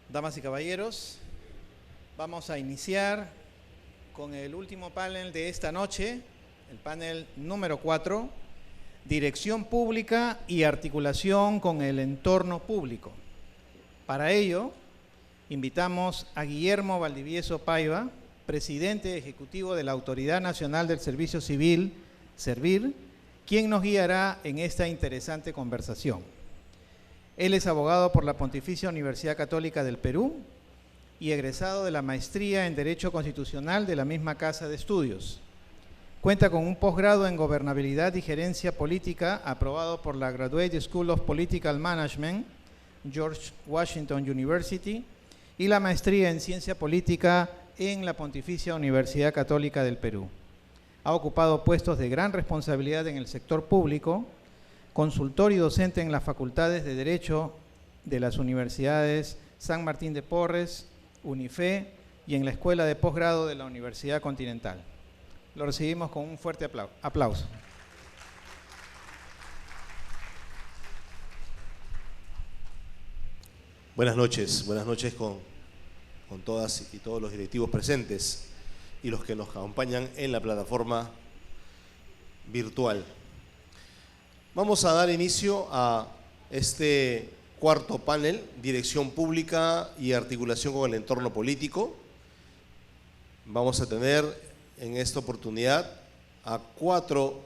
Damas y caballeros, vamos a iniciar con el último panel de esta noche, el panel número 4, Dirección Pública y Articulación con el Entorno Público. Para ello, invitamos a Guillermo Valdivieso Paiva, presidente ejecutivo de la Autoridad Nacional del Servicio Civil, Servir, quien nos guiará en esta interesante conversación. Él es abogado por la Pontificia Universidad Católica del Perú y egresado de la Maestría en Derecho Constitucional de la misma Casa de Estudios. Cuenta con un posgrado en Gobernabilidad y Gerencia Política aprobado por la Graduate School of Political Management, George Washington University, y la Maestría en Ciencia Política en la Pontificia Universidad Católica del Perú. Ha ocupado puestos de gran responsabilidad en el sector público, consultor y docente en las facultades de Derecho de las universidades San Martín de Porres, UNIFE y en la Escuela de Posgrado de la Universidad Continental. Lo recibimos con un fuerte aplauso. Buenas noches con todas y todos los directivos presentes y los que nos acompañan en la plataforma virtual. Vamos a dar inicio a este cuarto panel, Dirección Pública y Articulación con el Entorno Político. Vamos a tener en esta oportunidad a 4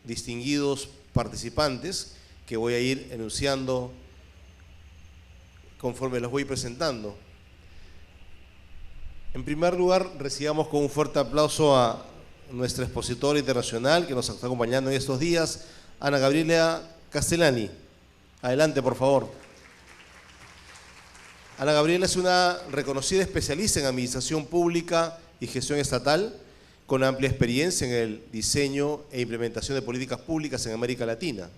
distinguidos participantes que voy a ir enunciando conforme los voy presentando. En primer lugar, recibamos con un fuerte aplauso a nuestra expositora internacional que nos está acompañando en estos días, Ana Gabriela Castellani. Adelante, por favor. Ana Gabriela es una reconocida especialista en administración pública y gestión estatal, con amplia experiencia en el diseño e implementación de políticas públicas en América Latina.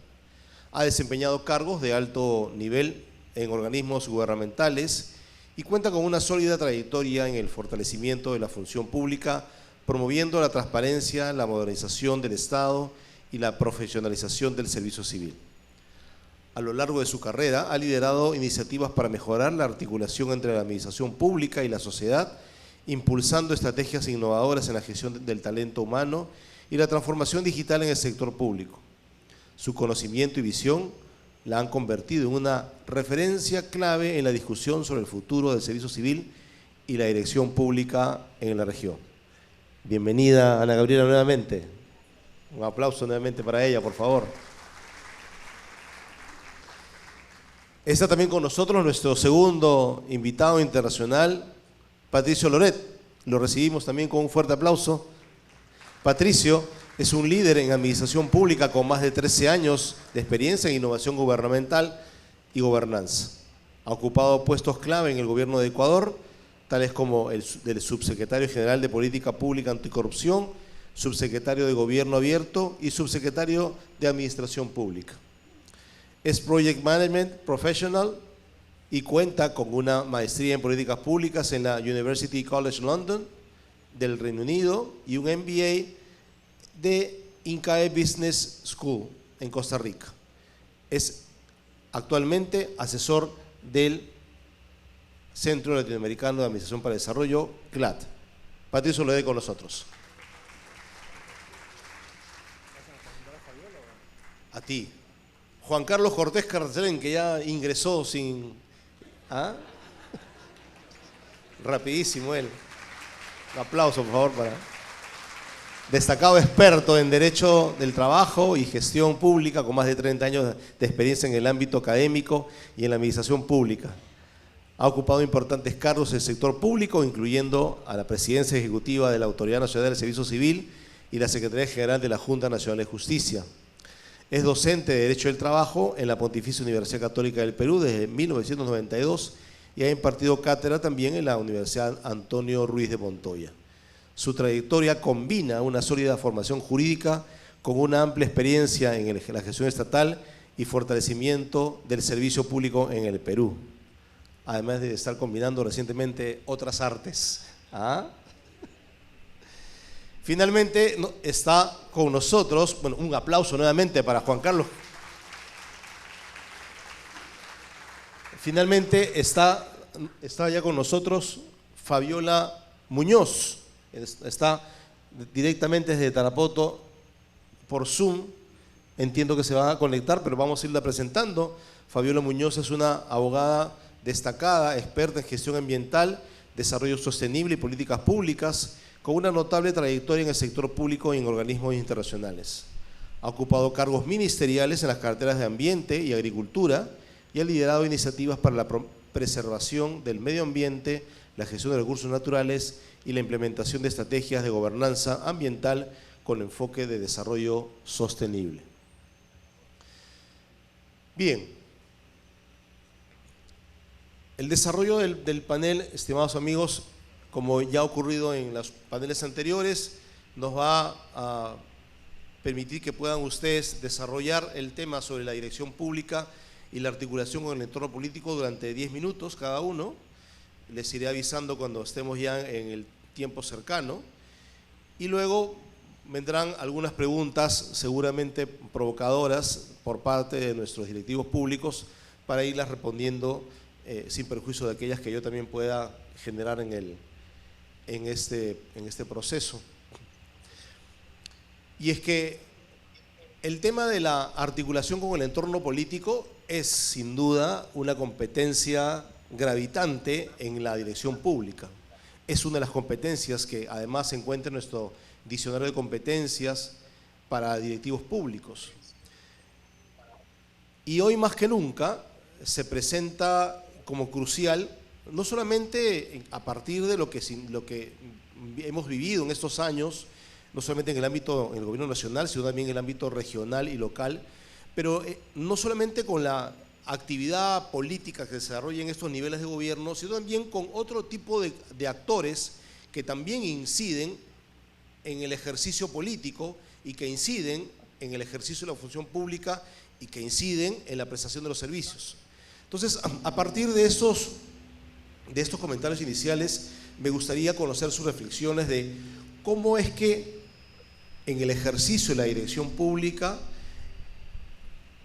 Ha desempeñado cargos de alto nivel en organismos gubernamentales y cuenta con una sólida trayectoria en el fortalecimiento de la función pública, promoviendo la transparencia, la modernización del Estado y la profesionalización del servicio civil. A lo largo de su carrera ha liderado iniciativas para mejorar la articulación entre la administración pública y la sociedad, impulsando estrategias innovadoras en la gestión del talento humano y la transformación digital en el sector público. Su conocimiento y visión la han convertido en una referencia clave en la discusión sobre el futuro del servicio civil y la dirección pública en la región. Bienvenida, Ana Gabriela, nuevamente. Un aplauso nuevamente para ella, por favor. Está también con nosotros nuestro segundo invitado internacional, Patricio Loret. Lo recibimos también con un fuerte aplauso. Patricio es un líder en administración pública con más de 13 años de experiencia en innovación gubernamental y gobernanza. Ha ocupado puestos clave en el gobierno de Ecuador, tales como el del subsecretario general de Política Pública Anticorrupción, subsecretario de Gobierno Abierto y subsecretario de Administración Pública. Es Project Management Professional y cuenta con una maestría en Políticas Públicas en la University College London del Reino Unido y un MBA de INCAE Business School en Costa Rica. Es actualmente asesor del Centro Latinoamericano de Administración para el Desarrollo, CLAD. Patricio Loret con nosotros. A ti. Juan Carlos Cortés Carcelén, que ya ingresó sin... ¿Ah? Rapidísimo él. Un aplauso, por favor, para... Destacado experto en Derecho del Trabajo y Gestión Pública, con más de 30 años de experiencia en el ámbito académico y en la administración pública. Ha ocupado importantes cargos en el sector público, incluyendo a la presidencia ejecutiva de la Autoridad Nacional del Servicio Civil y la Secretaría General de la Junta Nacional de Justicia. Es docente de Derecho del Trabajo en la Pontificia Universidad Católica del Perú desde 1992 y ha impartido cátedra también en la Universidad Antonio Ruiz de Montoya. Su trayectoria combina una sólida formación jurídica con una amplia experiencia en la gestión estatal y fortalecimiento del servicio público en el Perú, además de estar combinando recientemente otras artes. ¿Ah? Finalmente está con nosotros, bueno, un aplauso nuevamente para Juan Carlos. Finalmente está está ya con nosotros Fabiola Muñoz. Está directamente desde Tarapoto por Zoom. Entiendo que se va a conectar, pero vamos a irla presentando. Fabiola Muñoz es una abogada destacada, experta en gestión ambiental, desarrollo sostenible y políticas públicas, con una notable trayectoria en el sector público y en organismos internacionales. Ha ocupado cargos ministeriales en las carteras de Ambiente y Agricultura y ha liderado iniciativas para la preservación del medio ambiente, la gestión de recursos naturales y la implementación de estrategias de gobernanza ambiental con enfoque de desarrollo sostenible. Bien, el desarrollo del panel, estimados amigos, como ya ha ocurrido en los paneles anteriores, nos va a permitir que puedan ustedes desarrollar el tema sobre la dirección pública y la articulación con el entorno político durante 10 minutos cada uno. Les iré avisando cuando estemos ya en el tiempo cercano. Y luego vendrán algunas preguntas seguramente provocadoras por parte de nuestros directivos públicos para irlas respondiendo sin perjuicio de aquellas que yo también pueda generar en este proceso. Y es que el tema de la articulación con el entorno político es sin duda una competencia gravitante en la dirección pública. Es una de las competencias que además se encuentra en nuestro diccionario de competencias para directivos públicos. Y hoy más que nunca se presenta como crucial, no solamente a partir de lo que hemos vivido en estos años, no solamente en el ámbito del gobierno nacional, sino también en el ámbito regional y local, pero no solamente con la actividad política que se desarrolla en estos niveles de gobierno, sino también con otro tipo de actores que también inciden en el ejercicio político y que inciden en el ejercicio de la función pública y que inciden en la prestación de los servicios. Entonces, a partir de estos comentarios iniciales, me gustaría conocer sus reflexiones de cómo es que en el ejercicio de la dirección pública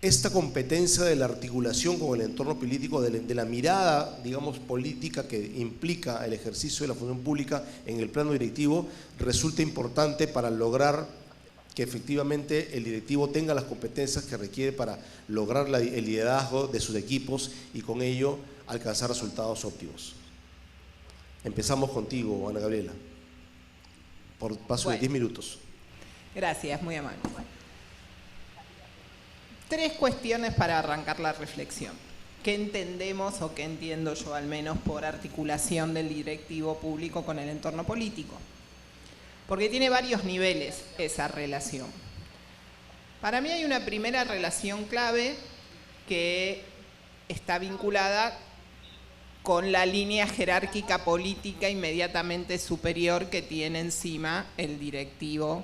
esta competencia de la articulación con el entorno político, de la mirada, digamos, política que implica el ejercicio de la función pública en el plano directivo, resulta importante para lograr que efectivamente el directivo tenga las competencias que requiere para lograr el liderazgo de sus equipos y con ello alcanzar resultados óptimos. Empezamos contigo, Ana Gabriela, por paso de 10 minutos. Gracias, muy amable. 3 cuestiones para arrancar la reflexión. ¿Qué entendemos o qué entiendo yo al menos por articulación del directivo público con el entorno político? Porque tiene varios niveles esa relación. Para mí hay una primera relación clave que está vinculada con la línea jerárquica política inmediatamente superior que tiene encima el directivo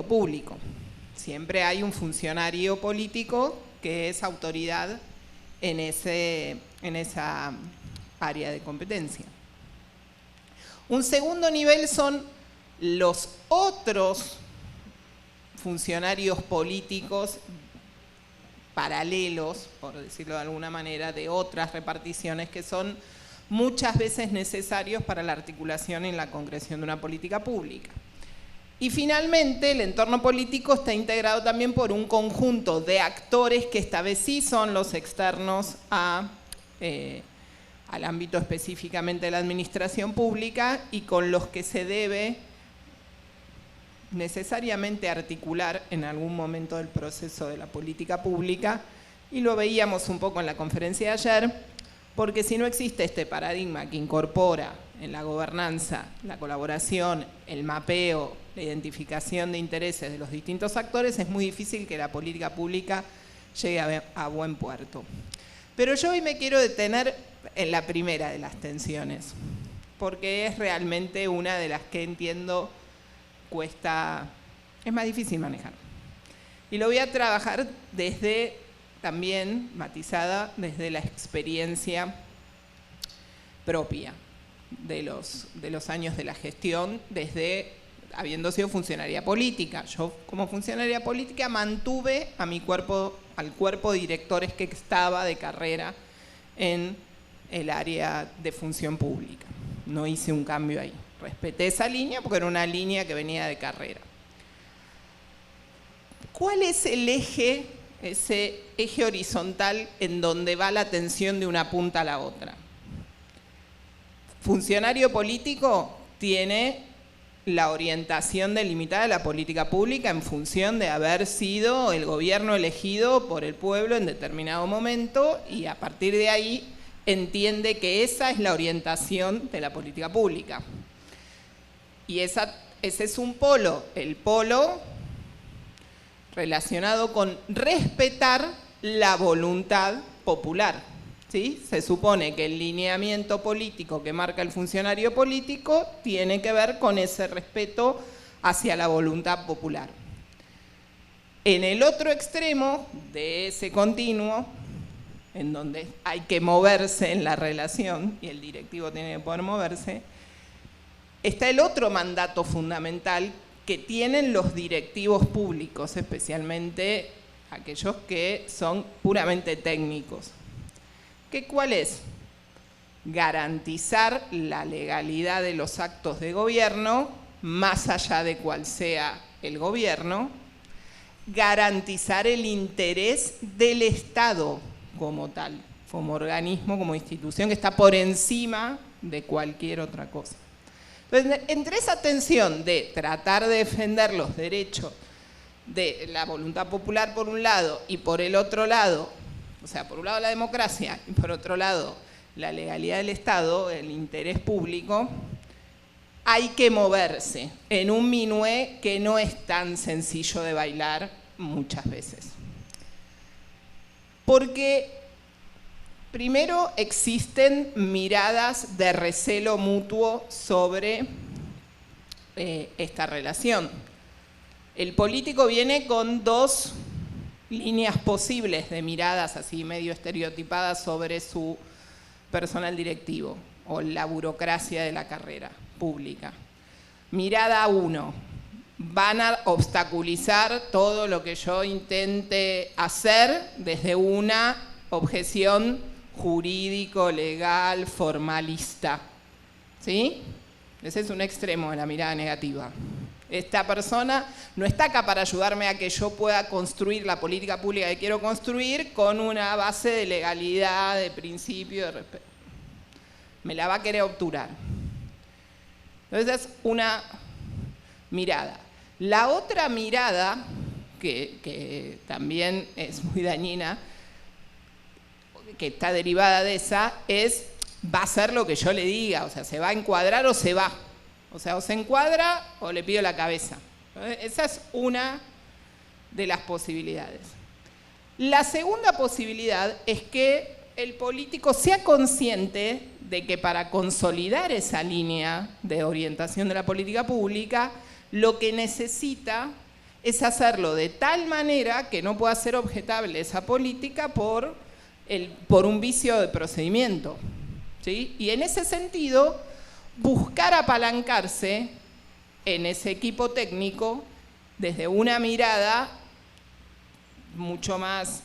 público. Siempre hay un funcionario político que es autoridad en esa área de competencia. Un segundo nivel son los otros funcionarios políticos paralelos, por decirlo de alguna manera, de otras reparticiones que son muchas veces necesarios para la articulación y la concreción de una política pública. Y finalmente, el entorno político está integrado también por un conjunto de actores que esta vez sí son los externos al ámbito específicamente de la administración pública y con los que se debe necesariamente articular en algún momento del proceso de la política pública, y lo veíamos un poco en la conferencia de ayer, porque si no existe este paradigma que incorpora en la gobernanza la colaboración, el mapeo, la identificación de intereses de los distintos actores, es muy difícil que la política pública llegue a buen puerto. Pero yo hoy me quiero detener en la primera de las tensiones, porque es realmente una de las que entiendo es más difícil manejar. Y lo voy a trabajar también matizada desde la experiencia propia de los años de la gestión, desde habiendo sido funcionaria política. Yo como funcionaria política mantuve al cuerpo de directores que estaba de carrera en el área de función pública. No hice un cambio ahí. Respeté esa línea porque era una línea que venía de carrera. ¿Cuál es el eje, ese eje horizontal en donde va la atención de una punta a la otra? Funcionario político tiene la orientación delimitada de la política pública en función de haber sido el gobierno elegido por el pueblo en determinado momento y a partir de ahí entiende que esa es la orientación de la política pública. Y ese es un polo, el polo relacionado con respetar la voluntad popular. ¿Sí? Se supone que el lineamiento político que marca el funcionario político tiene que ver con ese respeto hacia la voluntad popular. En el otro extremo de ese continuo, en donde hay que moverse en la relación, y el directivo tiene que poder moverse, está el otro mandato fundamental que tienen los directivos públicos, especialmente aquellos que son puramente técnicos. ¿Cuál es? Garantizar la legalidad de los actos de gobierno, más allá de cuál sea el gobierno, garantizar el interés del Estado como tal, como organismo, como institución que está por encima de cualquier otra cosa. Entonces, entre esa tensión de tratar de defender los derechos de la voluntad popular por un lado y por el otro lado, o sea, por un lado la democracia y por otro lado la legalidad del Estado, el interés público, hay que moverse en un minué que no es tan sencillo de bailar muchas veces. Porque primero existen miradas de recelo mutuo sobre esta relación. El político viene con dos líneas posibles de miradas así medio estereotipadas sobre su personal directivo o la burocracia de la carrera pública. Mirada 1, van a obstaculizar todo lo que yo intente hacer desde una objeción jurídico, legal, formalista. ¿Sí? Ese es un extremo de la mirada negativa. Esta persona no está acá para ayudarme a que yo pueda construir la política pública que quiero construir con una base de legalidad, de principio, de respeto. Me la va a querer obturar. Entonces es una mirada. La otra mirada, que también es muy dañina, que está derivada de esa, es va a hacer lo que yo le diga, o sea, se va a encuadrar o se va. O sea, o se encuadra o le pido la cabeza. Esa es una de las posibilidades. La segunda posibilidad es que el político sea consciente de que para consolidar esa línea de orientación de la política pública, lo que necesita es hacerlo de tal manera que no pueda ser objetable esa política por un vicio de procedimiento. ¿Sí? Y en ese sentido, buscar apalancarse en ese equipo técnico desde una mirada mucho más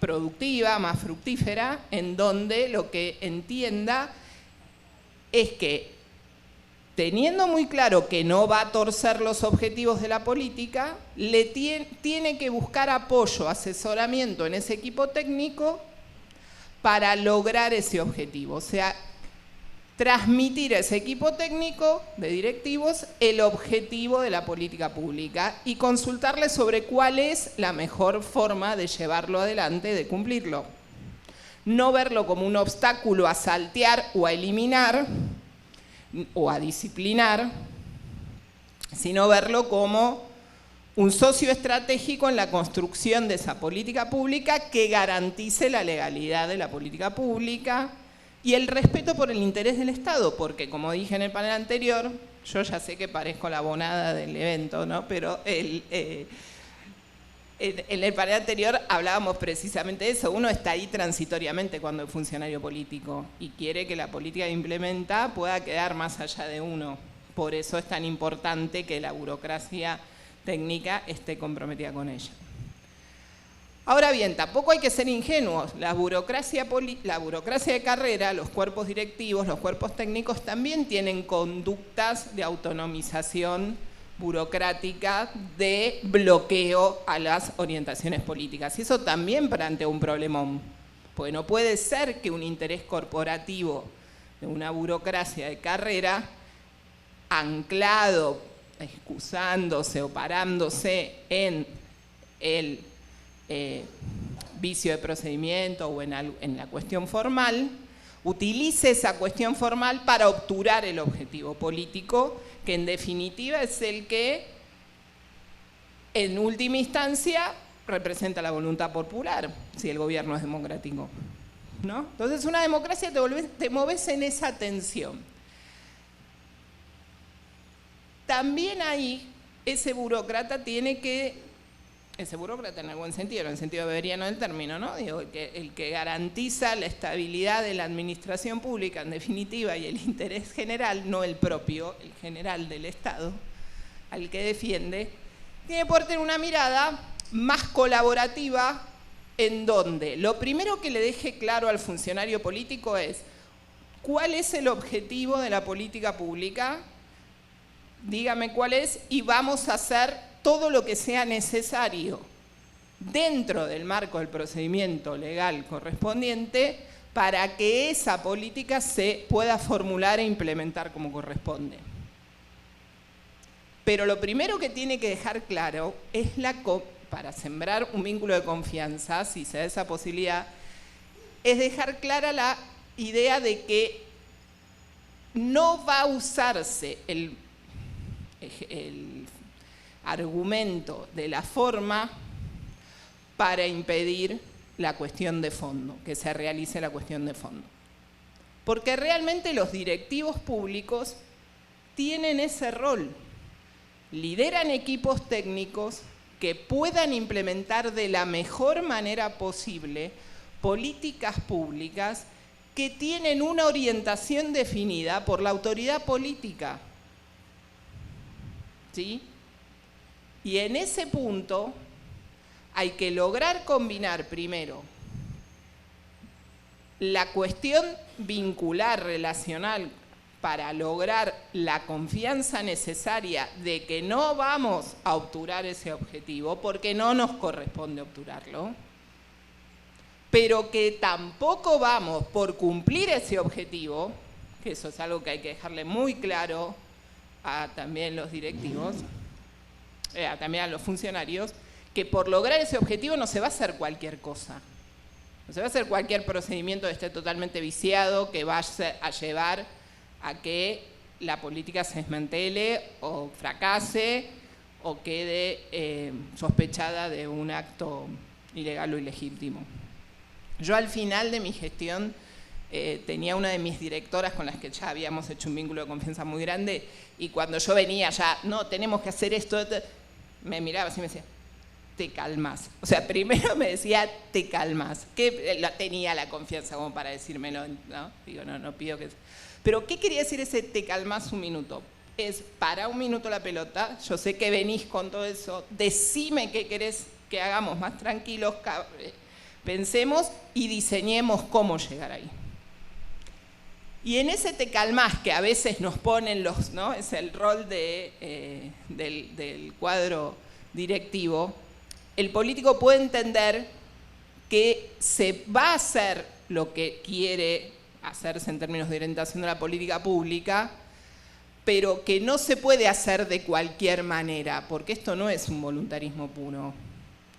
productiva, más fructífera, en donde lo que entienda es que, teniendo muy claro que no va a torcer los objetivos de la política, tiene que buscar apoyo, asesoramiento en ese equipo técnico para lograr ese objetivo. O sea, transmitir a ese equipo técnico de directivos el objetivo de la política pública y consultarle sobre cuál es la mejor forma de llevarlo adelante, de cumplirlo. No verlo como un obstáculo a saltear o a eliminar o a disciplinar, sino verlo como un socio estratégico en la construcción de esa política pública que garantice la legalidad de la política pública y el respeto por el interés del Estado, porque como dije en el panel anterior, yo ya sé que parezco la abonada del evento, ¿no? Pero en el panel anterior hablábamos precisamente de eso. Uno está ahí transitoriamente cuando es funcionario político y quiere que la política que implementa pueda quedar más allá de uno. Por eso es tan importante que la burocracia técnica esté comprometida con ella. Ahora bien, tampoco hay que ser ingenuos. La burocracia de carrera, los cuerpos directivos, los cuerpos técnicos también tienen conductas de autonomización burocrática, de bloqueo a las orientaciones políticas. Y eso también plantea un problemón. Porque no puede ser que un interés corporativo de una burocracia de carrera, anclado, excusándose o parándose en el vicio de procedimiento o en la cuestión formal, utilice esa cuestión formal para obturar el objetivo político, que en definitiva es el que, en última instancia, representa la voluntad popular, si el gobierno es democrático, ¿no? Entonces, una democracia te moves en esa tensión. También ahí, ese burócrata en el buen sentido, en el sentido beberiano del término, ¿no? Digo, el que garantiza la estabilidad de la administración pública, en definitiva, y el interés general, no el propio, el general del Estado, al que defiende, tiene que poder tener una mirada más colaborativa, en donde lo primero que le deje claro al funcionario político es cuál es el objetivo de la política pública, dígame cuál es, y vamos a hacer todo lo que sea necesario dentro del marco del procedimiento legal correspondiente para que esa política se pueda formular e implementar como corresponde. Pero lo primero que tiene que dejar claro es para sembrar un vínculo de confianza, si se da esa posibilidad, es dejar clara la idea de que no va a usarse el argumento de la forma para impedir la cuestión de fondo, que se realice la cuestión de fondo. Porque realmente los directivos públicos tienen ese rol. Lideran equipos técnicos que puedan implementar de la mejor manera posible políticas públicas que tienen una orientación definida por la autoridad política. ¿Sí? Y en ese punto hay que lograr combinar primero la cuestión vincular, relacional, para lograr la confianza necesaria de que no vamos a obturar ese objetivo, porque no nos corresponde obturarlo, pero que tampoco vamos por cumplir ese objetivo, que eso es algo que hay que dejarle muy claro a también los directivos, también a los funcionarios, que por lograr ese objetivo no se va a hacer cualquier cosa. No se va a hacer cualquier procedimiento que esté totalmente viciado, que vaya a llevar a que la política se desmantele o fracase o quede sospechada de un acto ilegal o ilegítimo. Yo al final de mi gestión tenía una de mis directoras con las que ya habíamos hecho un vínculo de confianza muy grande, y cuando yo venía ya, no, tenemos que hacer esto, me miraba así y me decía, te calmas. O sea, primero me decía, te calmas, que tenía la confianza como para decírmelo, ¿no? Digo, no pido que... Pero, ¿qué quería decir ese te calmas un minuto? Es, para un minuto la pelota, yo sé que venís con todo eso, decime qué querés que hagamos más tranquilos, pensemos y diseñemos cómo llegar ahí. Y en ese te calmas que a veces nos ponen los, ¿no? Es el rol del cuadro directivo, el político puede entender que se va a hacer lo que quiere hacerse en términos de orientación de la política pública, pero que no se puede hacer de cualquier manera, porque esto no es un voluntarismo puro,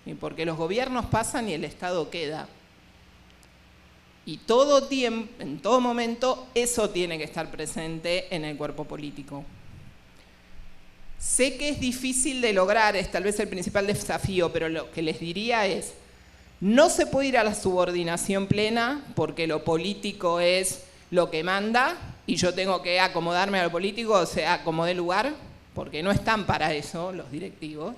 y porque los gobiernos pasan y el Estado queda. Y todo tiempo, en todo momento, eso tiene que estar presente en el cuerpo político. Sé que es difícil de lograr, es tal vez el principal desafío, pero lo que les diría es, no se puede ir a la subordinación plena porque lo político es lo que manda y yo tengo que acomodarme a lo político, o sea, acomodé lugar, porque no están para eso los directivos,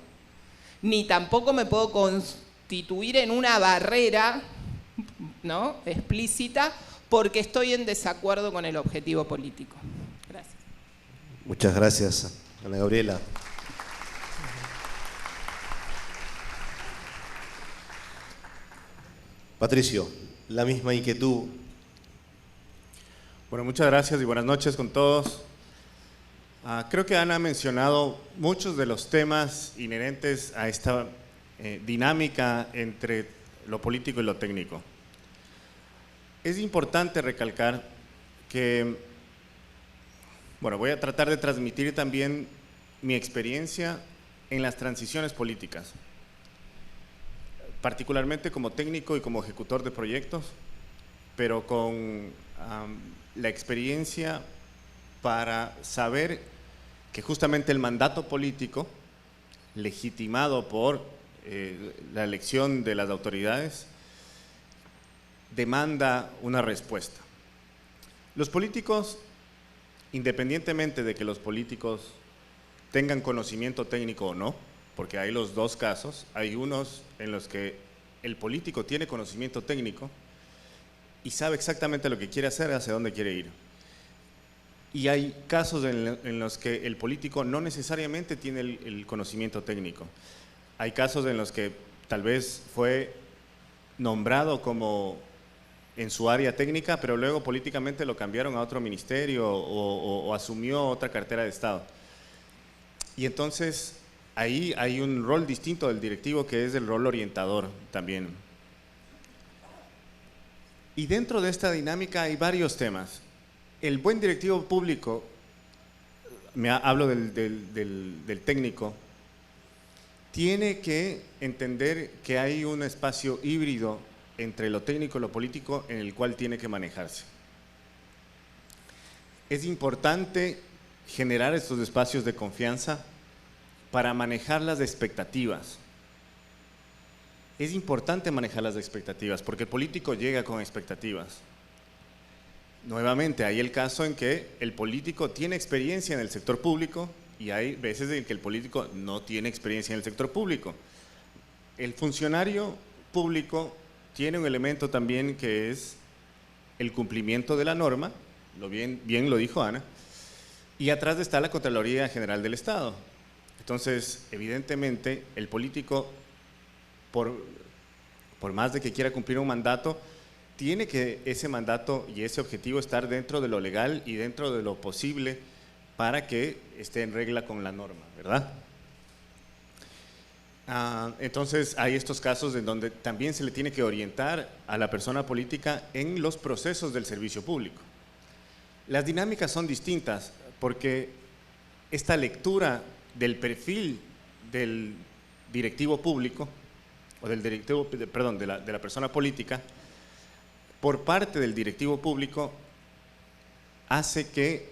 ni tampoco me puedo constituir en una barrera, ¿no?, explícita, porque estoy en desacuerdo con el objetivo político. Gracias. Muchas gracias, Ana Gabriela. Patricio, la misma inquietud. Bueno, muchas gracias y buenas noches con todos. Creo que Ana ha mencionado muchos de los temas inherentes a esta dinámica entre lo político y lo técnico. Es importante recalcar que, bueno, voy a tratar de transmitir también mi experiencia en las transiciones políticas, particularmente como técnico y como ejecutor de proyectos, pero con la experiencia para saber que justamente el mandato político, legitimado por la elección de las autoridades, demanda una respuesta. Los políticos, independientemente de que los políticos tengan conocimiento técnico o no, porque hay los dos casos, hay unos en los que el político tiene conocimiento técnico y sabe exactamente lo que quiere hacer, hacia dónde quiere ir. Y hay casos en los que el político no necesariamente tiene el conocimiento técnico. Hay casos en los que tal vez fue nombrado como en su área técnica, pero luego políticamente lo cambiaron a otro ministerio o asumió otra cartera de Estado. Y entonces ahí hay un rol distinto del directivo, que es el rol orientador también. Y dentro de esta dinámica hay varios temas. El buen directivo público, hablo del técnico, tiene que entender que hay un espacio híbrido entre lo técnico y lo político en el cual tiene que manejarse. Es importante generar estos espacios de confianza para manejar las expectativas. Es importante manejar las expectativas porque el político llega con expectativas. Nuevamente, hay el caso en que el político tiene experiencia en el sector público y hay veces en que el político no tiene experiencia en el sector público. El funcionario público tiene un elemento también que es el cumplimiento de la norma, bien lo dijo Ana, y atrás está la Contraloría General del Estado. Entonces, evidentemente, el político, por más de que quiera cumplir un mandato, tiene que ese mandato y ese objetivo estar dentro de lo legal y dentro de lo posible para que esté en regla con la norma, ¿verdad? Entonces hay estos casos en donde también se le tiene que orientar a la persona política en los procesos del servicio público. Las dinámicas son distintas porque esta lectura del perfil del directivo público o del directivo, perdón, de la persona política por parte del directivo público hace que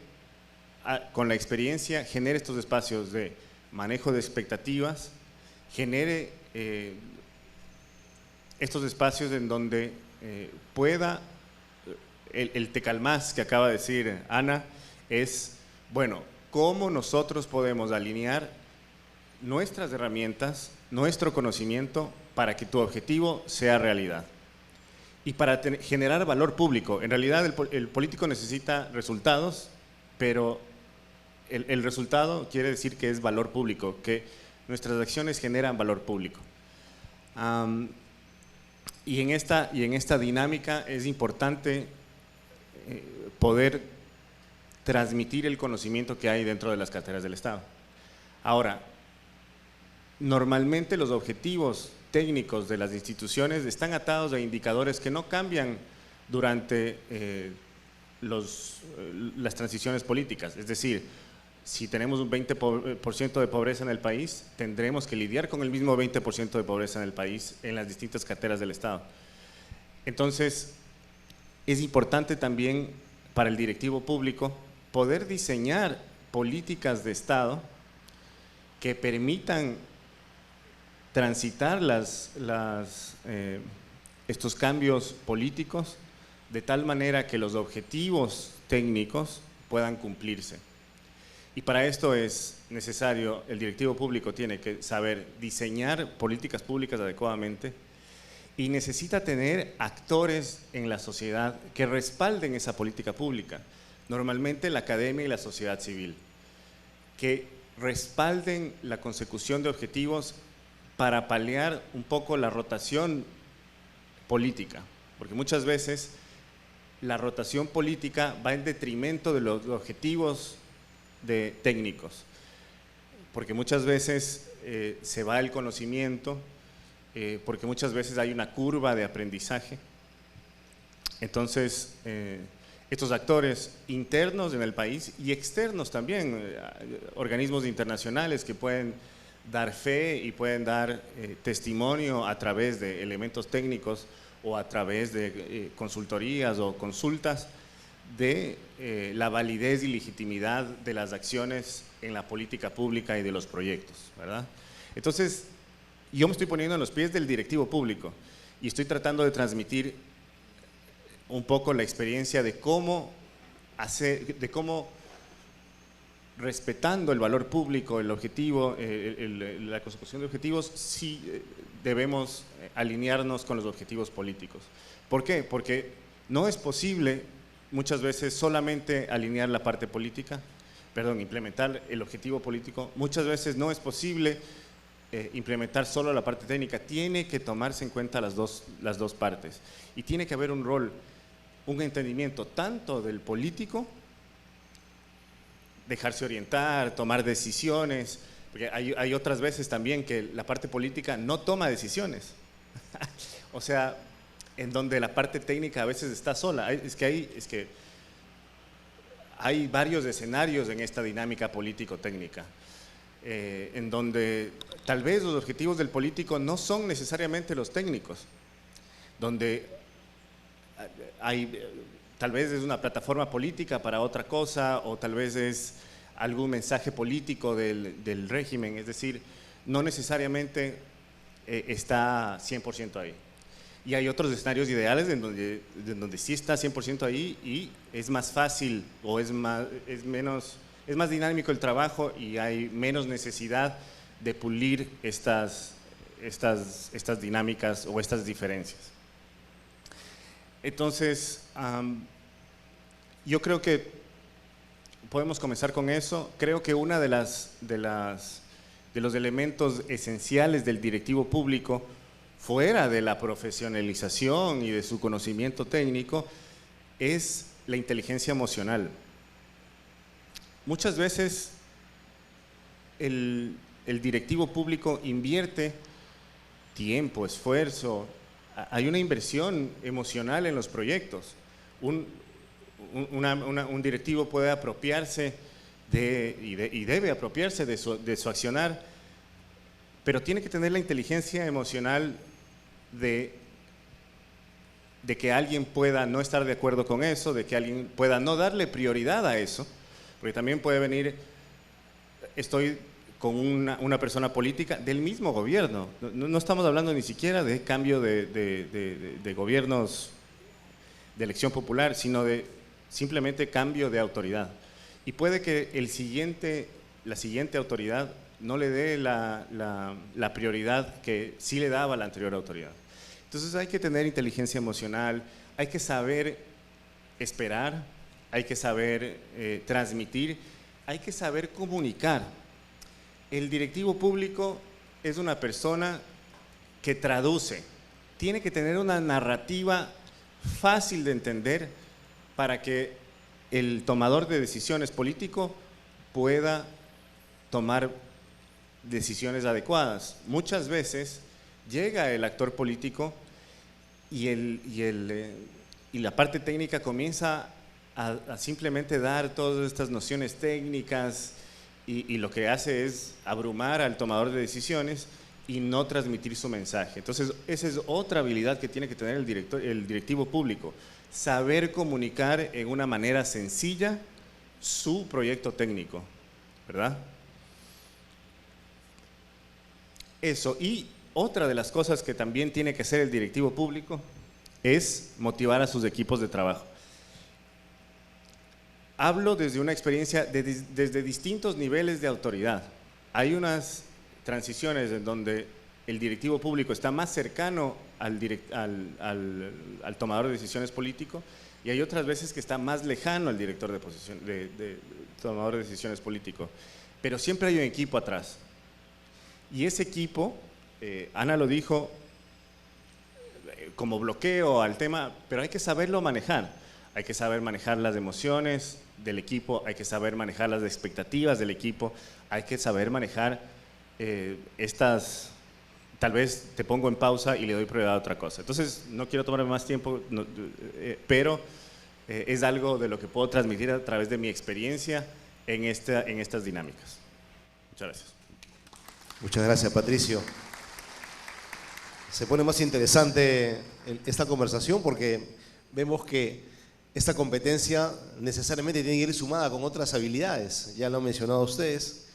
con la experiencia genere estos espacios de manejo de expectativas, genere estos espacios en donde pueda, el tecalmás que acaba de decir Ana, es, bueno, cómo nosotros podemos alinear nuestras herramientas, nuestro conocimiento para que tu objetivo sea realidad. Y para generar valor público. En realidad el político necesita resultados, pero el resultado quiere decir que es valor público, que nuestras acciones generan valor público. Y en esta dinámica es importante poder transmitir el conocimiento que hay dentro de las carteras del Estado. Ahora, normalmente los objetivos técnicos de las instituciones están atados a indicadores que no cambian durante las transiciones políticas. Es decir, si tenemos un 20% de pobreza en el país, tendremos que lidiar con el mismo 20% de pobreza en el país en las distintas carteras del Estado. Entonces, es importante también para el directivo público poder diseñar políticas de Estado que permitan transitar estos cambios políticos de tal manera que los objetivos técnicos puedan cumplirse. Y para esto es necesario, el directivo público tiene que saber diseñar políticas públicas adecuadamente y necesita tener actores en la sociedad que respalden esa política pública, normalmente la academia y la sociedad civil, que respalden la consecución de objetivos para paliar un poco la rotación política, porque muchas veces la rotación política va en detrimento de los objetivos técnicos, porque muchas veces se va el conocimiento, porque muchas veces hay una curva de aprendizaje. Entonces, estos actores internos en el país y externos también, organismos internacionales que pueden dar fe y pueden dar testimonio a través de elementos técnicos o a través de consultorías o consultas de la validez y legitimidad de las acciones en la política pública y de los proyectos, ¿verdad? Entonces, yo me estoy poniendo en los pies del directivo público y estoy tratando de transmitir un poco la experiencia de cómo respetando el valor público, el objetivo, la consecución de objetivos, sí debemos alinearnos con los objetivos políticos. ¿Por qué? Porque no es posible muchas veces solamente alinear la parte política, implementar el objetivo político. Muchas veces no es posible implementar solo la parte técnica, tiene que tomarse en cuenta las dos partes y tiene que haber un rol, un entendimiento tanto del político, dejarse orientar, tomar decisiones, porque hay otras veces también que la parte política no toma decisiones, o sea, en donde la parte técnica a veces está sola. Es que hay varios escenarios en esta dinámica político-técnica, en donde tal vez los objetivos del político no son necesariamente los técnicos, donde tal vez es una plataforma política para otra cosa, o tal vez es algún mensaje político del régimen, es decir, no necesariamente está 100% ahí. Y hay otros escenarios ideales en donde sí está 100% ahí y es más fácil o es más dinámico el trabajo y hay menos necesidad de pulir estas dinámicas o estas diferencias. Entonces, yo creo que podemos comenzar con eso. Creo que uno de los elementos esenciales del directivo público, fuera de la profesionalización y de su conocimiento técnico, es la inteligencia emocional. Muchas veces el directivo público invierte tiempo, esfuerzo, hay una inversión emocional en los proyectos. Un directivo puede apropiarse y debe apropiarse de su accionar, pero tiene que tener la inteligencia emocional de que alguien pueda no estar de acuerdo con eso, de que alguien pueda no darle prioridad a eso, porque también puede venir, estoy con una persona política del mismo gobierno, no estamos hablando ni siquiera de cambio de gobiernos de elección popular, sino de simplemente cambio de autoridad. Y puede que la siguiente autoridad no le dé la prioridad que sí le daba la anterior autoridad. Entonces hay que tener inteligencia emocional, hay que saber esperar, hay que saber transmitir, hay que saber comunicar. El directivo público es una persona que traduce, tiene que tener una narrativa fácil de entender para que el tomador de decisiones político pueda tomar decisiones adecuadas. Muchas veces llega el actor político y la parte técnica comienza a simplemente dar todas estas nociones técnicas y lo que hace es abrumar al tomador de decisiones y no transmitir su mensaje. Entonces, esa es otra habilidad que tiene que tener el directivo público, saber comunicar en una manera sencilla su proyecto técnico, ¿verdad? Eso, y otra de las cosas que también tiene que hacer el directivo público es motivar a sus equipos de trabajo. Hablo desde una experiencia, desde distintos niveles de autoridad. Hay unas transiciones en donde el directivo público está más cercano al tomador de decisiones político y hay otras veces que está más lejano al director de tomador de decisiones político. Pero siempre hay un equipo atrás. Y ese equipo, Ana lo dijo, como bloqueo al tema, pero hay que saberlo manejar. Hay que saber manejar las emociones del equipo, hay que saber manejar las expectativas del equipo, hay que saber manejar estas... Tal vez te pongo en pausa y le doy prioridad a otra cosa. Entonces, no quiero tomarme más tiempo, pero es algo de lo que puedo transmitir a través de mi experiencia en estas dinámicas. Muchas gracias. Muchas gracias, Patricio. Se pone más interesante esta conversación porque vemos que esta competencia necesariamente tiene que ir sumada con otras habilidades. Ya lo han mencionado ustedes.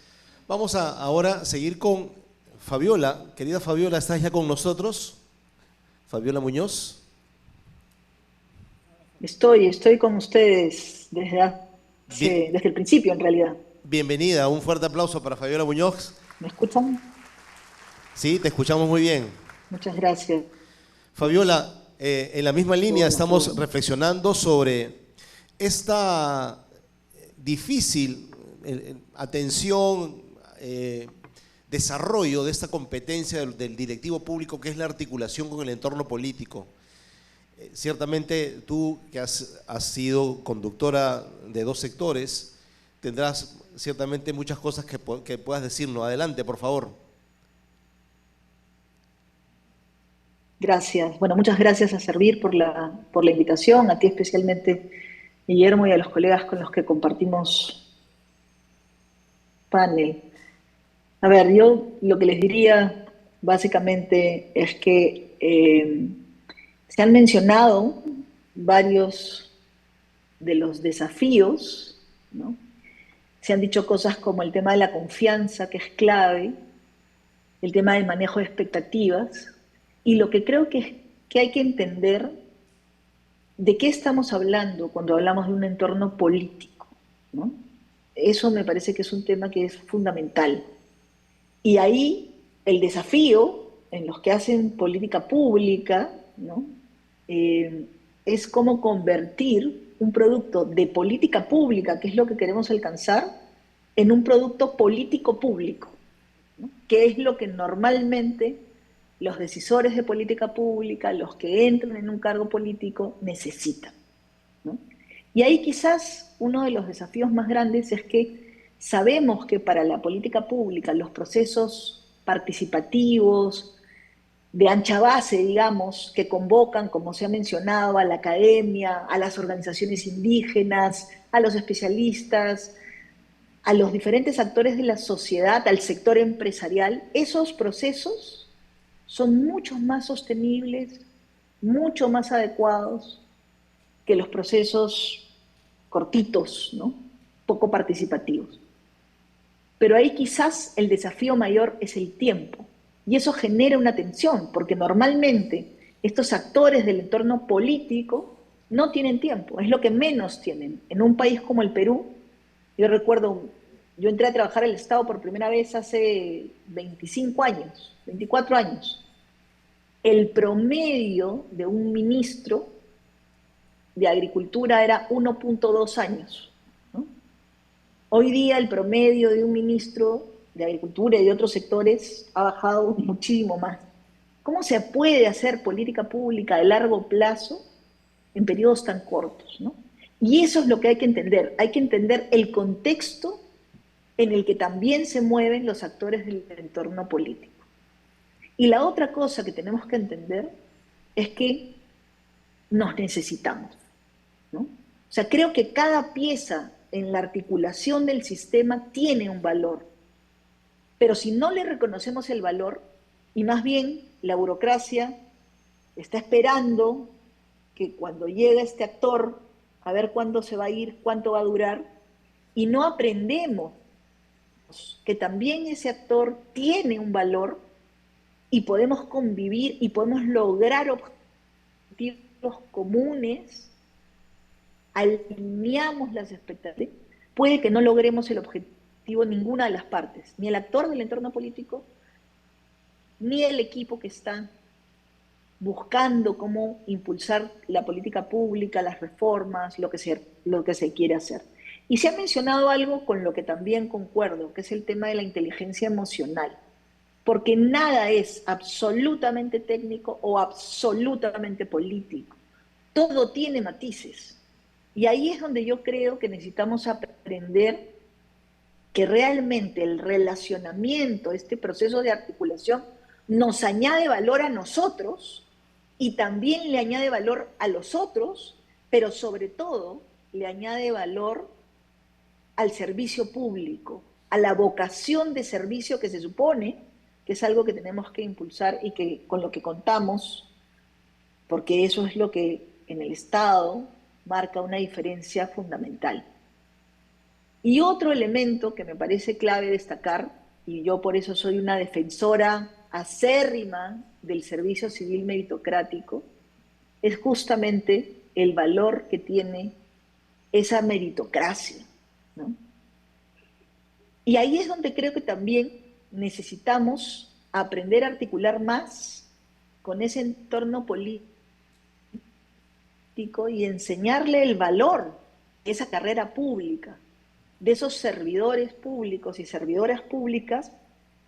Vamos a ahora seguir con Fabiola. Querida Fabiola, ¿estás ya con nosotros? Fabiola Muñoz. Estoy con ustedes desde el principio, en realidad. Bienvenida, un fuerte aplauso para Fabiola Muñoz. ¿Me escuchan? Sí, te escuchamos muy bien. Muchas gracias. Fabiola, en la misma línea estamos reflexionando sobre esta difícil atención, desarrollo de esta competencia del directivo público, que es la articulación con el entorno político. Ciertamente tú, que has sido conductora de dos sectores, tendrás ciertamente muchas cosas que puedas decirnos. Adelante, por favor. Gracias. Bueno, muchas gracias a Servir por la invitación, a ti especialmente, Guillermo, y a los colegas con los que compartimos panel. A ver, yo lo que les diría básicamente es que se han mencionado varios de los desafíos, ¿no? Se han dicho cosas como el tema de la confianza, que es clave, el tema del manejo de expectativas, y lo que creo que hay que entender de qué estamos hablando cuando hablamos de un entorno político, ¿no? Eso me parece que es un tema que es fundamental. Y ahí el desafío en los que hacen política pública, ¿no? Es cómo convertir un producto de política pública, que es lo que queremos alcanzar, en un producto político público, ¿no? Que es lo que normalmente los decisores de política pública, los que entran en un cargo político, necesitan, ¿no? Y ahí quizás uno de los desafíos más grandes es que sabemos que para la política pública los procesos participativos, de ancha base, digamos, que convocan, como se ha mencionado, a la academia, a las organizaciones indígenas, a los especialistas, a los diferentes actores de la sociedad, al sector empresarial, esos procesos son mucho más sostenibles, mucho más adecuados que los procesos cortitos, ¿no? Poco participativos. Pero ahí quizás el desafío mayor es el tiempo. Y eso genera una tensión, porque normalmente estos actores del entorno político no tienen tiempo, es lo que menos tienen. En un país como el Perú, yo recuerdo, yo entré a trabajar al Estado por primera vez hace 25 años, 24 años. El promedio de un ministro de Agricultura era 1.2 años, ¿no? Hoy día el promedio de un ministro de Agricultura y de otros sectores ha bajado muchísimo más. ¿Cómo se puede hacer política pública de largo plazo en periodos tan cortos, ¿no? Y eso es lo que hay que entender el contexto en el que también se mueven los actores del entorno político. Y la otra cosa que tenemos que entender es que nos necesitamos, ¿no? O sea, creo que cada pieza en la articulación del sistema tiene un valor. Pero si no le reconocemos el valor, y más bien la burocracia está esperando que cuando llegue este actor, a ver cuándo se va a ir, cuánto va a durar, y no aprendemos que también ese actor tiene un valor y podemos convivir y podemos lograr objetivos comunes, alineamos las expectativas, puede que no logremos el objetivo ninguna de las partes, ni el actor del entorno político, ni el equipo que está buscando cómo impulsar la política pública, las reformas, lo que se quiere hacer. Y se ha mencionado algo con lo que también concuerdo, que es el tema de la inteligencia emocional. porque nada es absolutamente técnico o absolutamente político. Todo tiene matices. Y ahí es donde yo creo que necesitamos aprender que realmente el relacionamiento, este proceso de articulación, nos añade valor a nosotros y también le añade valor a los otros, pero sobre todo le añade valor al servicio público, a la vocación de servicio que se supone que es algo que tenemos que impulsar y que con lo que contamos, porque eso es lo que en el Estado marca una diferencia fundamental. Y otro elemento que me parece clave destacar, y yo por eso soy una defensora acérrima del servicio civil meritocrático, es justamente el valor que tiene esa meritocracia, ¿no? Y ahí es donde creo que también necesitamos aprender a articular más con ese entorno político y enseñarle el valor de esa carrera pública, de esos servidores públicos y servidoras públicas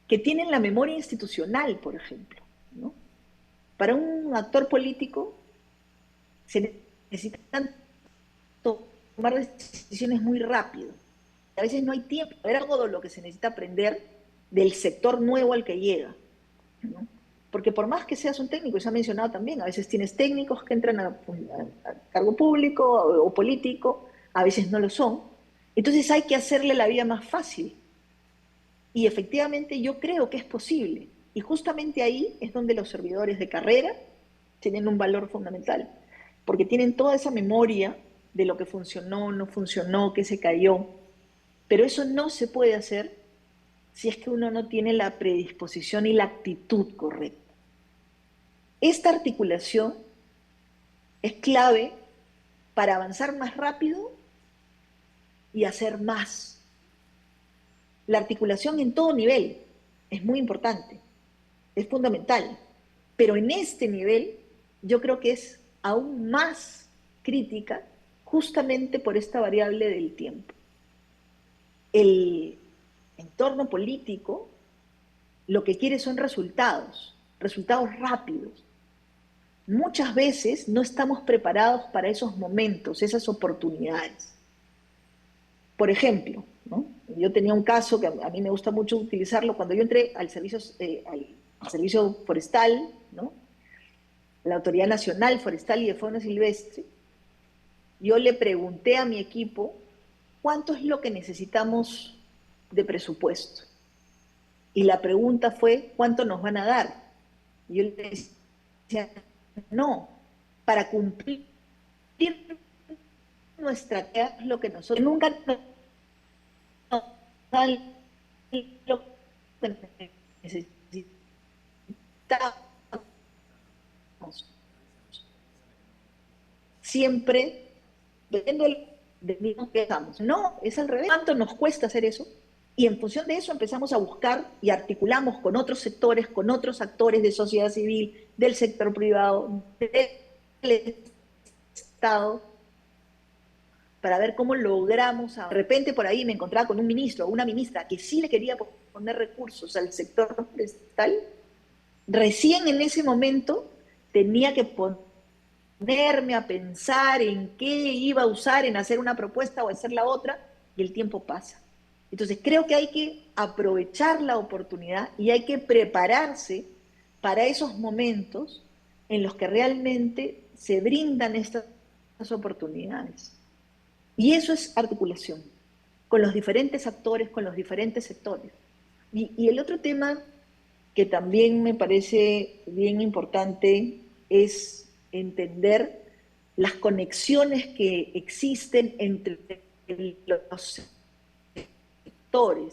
que tienen la memoria institucional, por ejemplo, ¿no? Para un actor político se necesitan tomar decisiones muy rápido. A veces no hay tiempo. Era todo lo que se necesita aprender del sector nuevo al que llega, ¿no? Porque por más que seas un técnico, y se ha mencionado también, a veces tienes técnicos que entran a cargo público o político, a veces no lo son. Entonces hay que hacerle la vida más fácil. Y efectivamente yo creo que es posible. Y justamente ahí es donde los servidores de carrera tienen un valor fundamental, porque tienen toda esa memoria de lo que funcionó, no funcionó, qué se cayó. Pero eso no se puede hacer si es que uno no tiene la predisposición y la actitud correcta. Esta articulación es clave para avanzar más rápido y hacer más. La articulación en todo nivel es muy importante, es fundamental, pero en este nivel yo creo que es aún más crítica justamente por esta variable del tiempo. El entorno político lo que quiere son resultados, resultados rápidos. Muchas veces no estamos preparados para esos momentos, esas oportunidades. Por ejemplo, ¿no? Yo tenía un caso que a mí me gusta mucho utilizarlo cuando yo entré al servicio forestal, ¿no? La Autoridad Nacional Forestal y de Fauna Silvestre. Yo le pregunté a mi equipo cuánto es lo que necesitamos de presupuesto. Y la pregunta fue, ¿cuánto nos van a dar? Y yo le decía, no, para cumplir nuestra tarea, lo que nosotros nunca nos dan lo que necesitamos. Siempre, dependiendo del mismo que estamos. No, es al revés. ¿Cuánto nos cuesta hacer eso? Y en función de eso empezamos a buscar y articulamos con otros sectores, con otros actores de sociedad civil, del sector privado, del Estado, para ver cómo logramos. De repente por ahí me encontraba con un ministro o una ministra que sí le quería poner recursos al sector forestal. Recién en ese momento tenía que ponerme a pensar en qué iba a usar, en hacer una propuesta o hacer la otra, y el tiempo pasa. Entonces creo que hay que aprovechar la oportunidad y hay que prepararse para esos momentos en los que realmente se brindan estas oportunidades. Y eso es articulación, con los diferentes actores, con los diferentes sectores. Y el otro tema que también me parece bien importante es entender las conexiones que existen entre los sectores,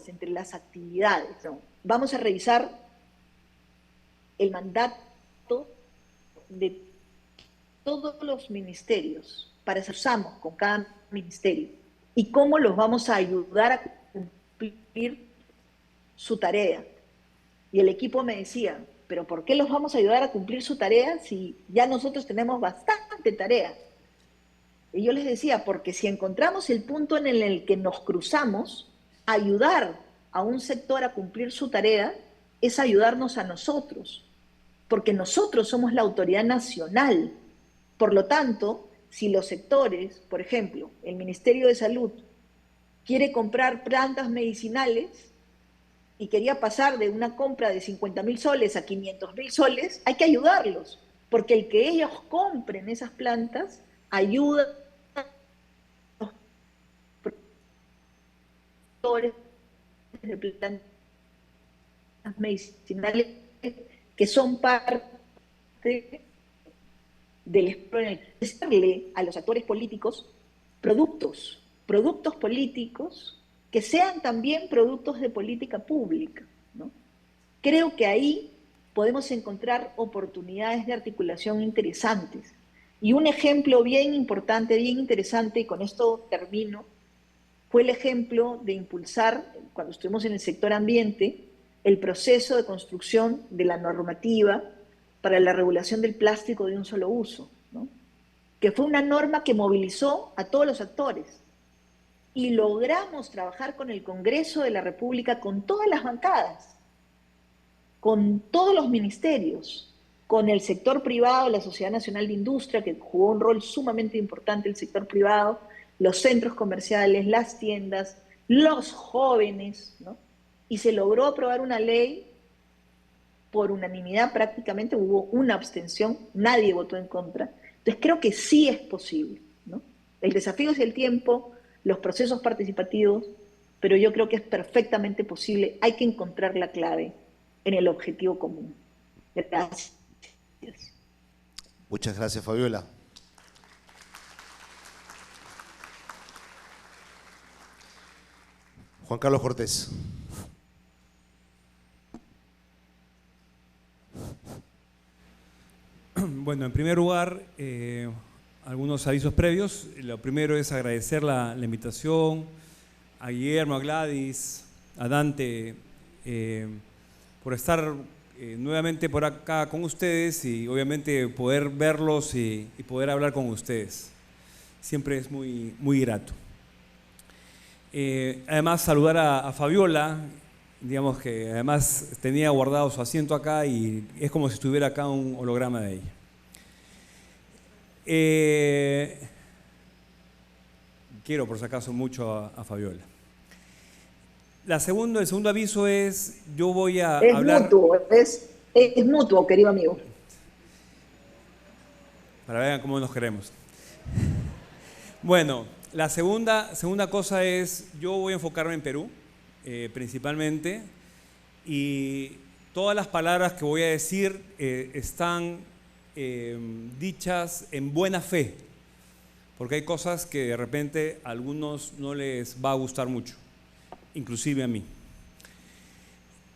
entre las actividades, ¿no? Vamos a revisar el mandato de todos los ministerios para eso usamos con cada ministerio y cómo los vamos a ayudar a cumplir su tarea. Y el equipo me decía, pero ¿por qué los vamos a ayudar a cumplir su tarea si ya nosotros tenemos bastante tarea? Y yo les decía, porque si encontramos el punto en el que nos cruzamos, ayudar a un sector a cumplir su tarea es ayudarnos a nosotros, porque nosotros somos la autoridad nacional. Por lo tanto, si los sectores, por ejemplo, el Ministerio de Salud quiere comprar plantas medicinales y quería pasar de una compra de 50.000 soles a 500.000 soles, hay que ayudarlos, porque el que ellos compren esas plantas ayuda a los productores de plantas medicinales que son parte del darle a los actores políticos productos políticos que sean también productos de política pública, ¿no? Creo que ahí podemos encontrar oportunidades de articulación interesantes. Y un ejemplo bien importante, bien interesante, y con esto termino, fue el ejemplo de impulsar, cuando estuvimos en el sector ambiente, el proceso de construcción de la normativa para la regulación del plástico de un solo uso, ¿no? Que fue una norma que movilizó a todos los actores. Y logramos trabajar con el Congreso de la República, con todas las bancadas, con todos los ministerios, con el sector privado, la Sociedad Nacional de Industria, que jugó un rol sumamente importante el sector privado, los centros comerciales, las tiendas, los jóvenes, ¿no? Y se logró aprobar una ley por unanimidad prácticamente, hubo una abstención, nadie votó en contra. Entonces creo que sí es posible, ¿no? El desafío es el tiempo, los procesos participativos, pero yo creo que es perfectamente posible. Hay que encontrar la clave en el objetivo común. Gracias. Muchas gracias, Fabiola. Juan Carlos Cortés. Bueno, en primer lugar, algunos avisos previos. Lo primero es agradecer la invitación a Guillermo, a Gladys, a Dante, por estar nuevamente por acá con ustedes y obviamente poder verlos y poder hablar con ustedes. Siempre es muy, muy grato. Además, saludar a Fabiola, digamos que además tenía guardado su asiento acá y es como si estuviera acá un holograma de ella. Quiero por si acaso mucho a Fabiola. El segundo aviso es, yo voy a hablar... Es mutuo, querido amigo. Para que vean cómo nos queremos. Bueno, la segunda cosa es, yo voy a enfocarme en Perú, principalmente, y todas las palabras que voy a decir están dichas en buena fe, porque hay cosas que de repente a algunos no les va a gustar mucho, inclusive a mí.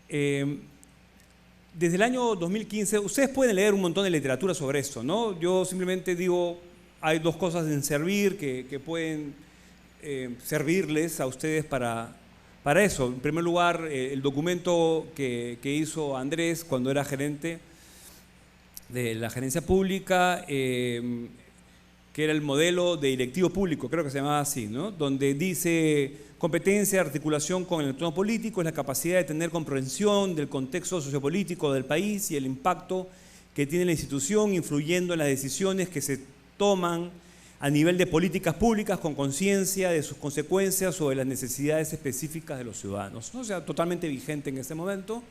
Desde el año 2015, ustedes pueden leer un montón de literatura sobre esto, ¿no? Yo simplemente digo, hay dos cosas en servir que pueden servirles a ustedes para eso. En primer lugar, el documento que hizo Andrés cuando era gerente de la gerencia pública, que era el modelo de directivo público, creo que se llamaba así, ¿no? Donde dice: competencia, articulación con el entorno político es la capacidad de tener comprensión del contexto sociopolítico del país y el impacto que tiene la institución influyendo en las decisiones que se toman a nivel de políticas públicas con conciencia de sus consecuencias sobre las necesidades específicas de los ciudadanos, ¿no? O sea, totalmente vigente en este momento.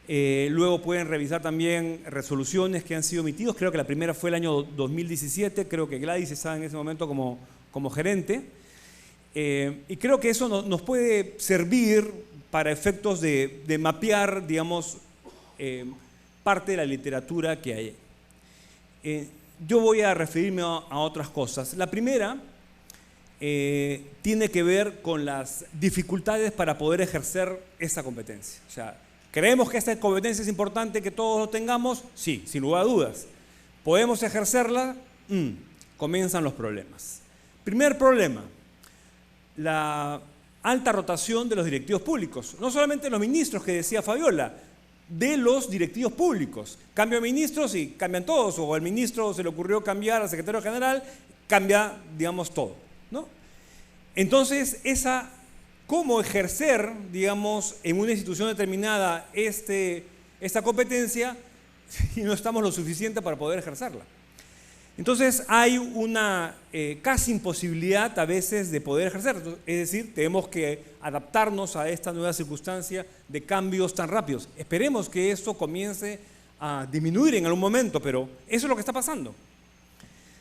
Luego pueden revisar también resoluciones que han sido emitidas. Creo que la primera fue el año 2017, creo que Gladys estaba en ese momento como gerente. Y creo que eso nos puede servir para efectos de mapear, digamos, parte de la literatura que hay. Yo voy a referirme a otras cosas. La primera tiene que ver con las dificultades para poder ejercer esa competencia. O sea, ¿creemos que esta competencia es importante que todos lo tengamos? Sí, sin lugar a dudas. ¿Podemos ejercerla? Comienzan los problemas. Primer problema: la alta rotación de los directivos públicos. No solamente los ministros que decía Fabiola, de los directivos públicos. Cambio de ministros y cambian todos, o al ministro se le ocurrió cambiar al secretario general, cambia, digamos, todo, ¿no? Entonces, esa cómo ejercer, digamos, en una institución determinada esta competencia si no estamos lo suficiente para poder ejercerla. Entonces hay una casi imposibilidad a veces de poder ejercer. Es decir, tenemos que adaptarnos a esta nueva circunstancia de cambios tan rápidos. Esperemos que esto comience a disminuir en algún momento, pero eso es lo que está pasando.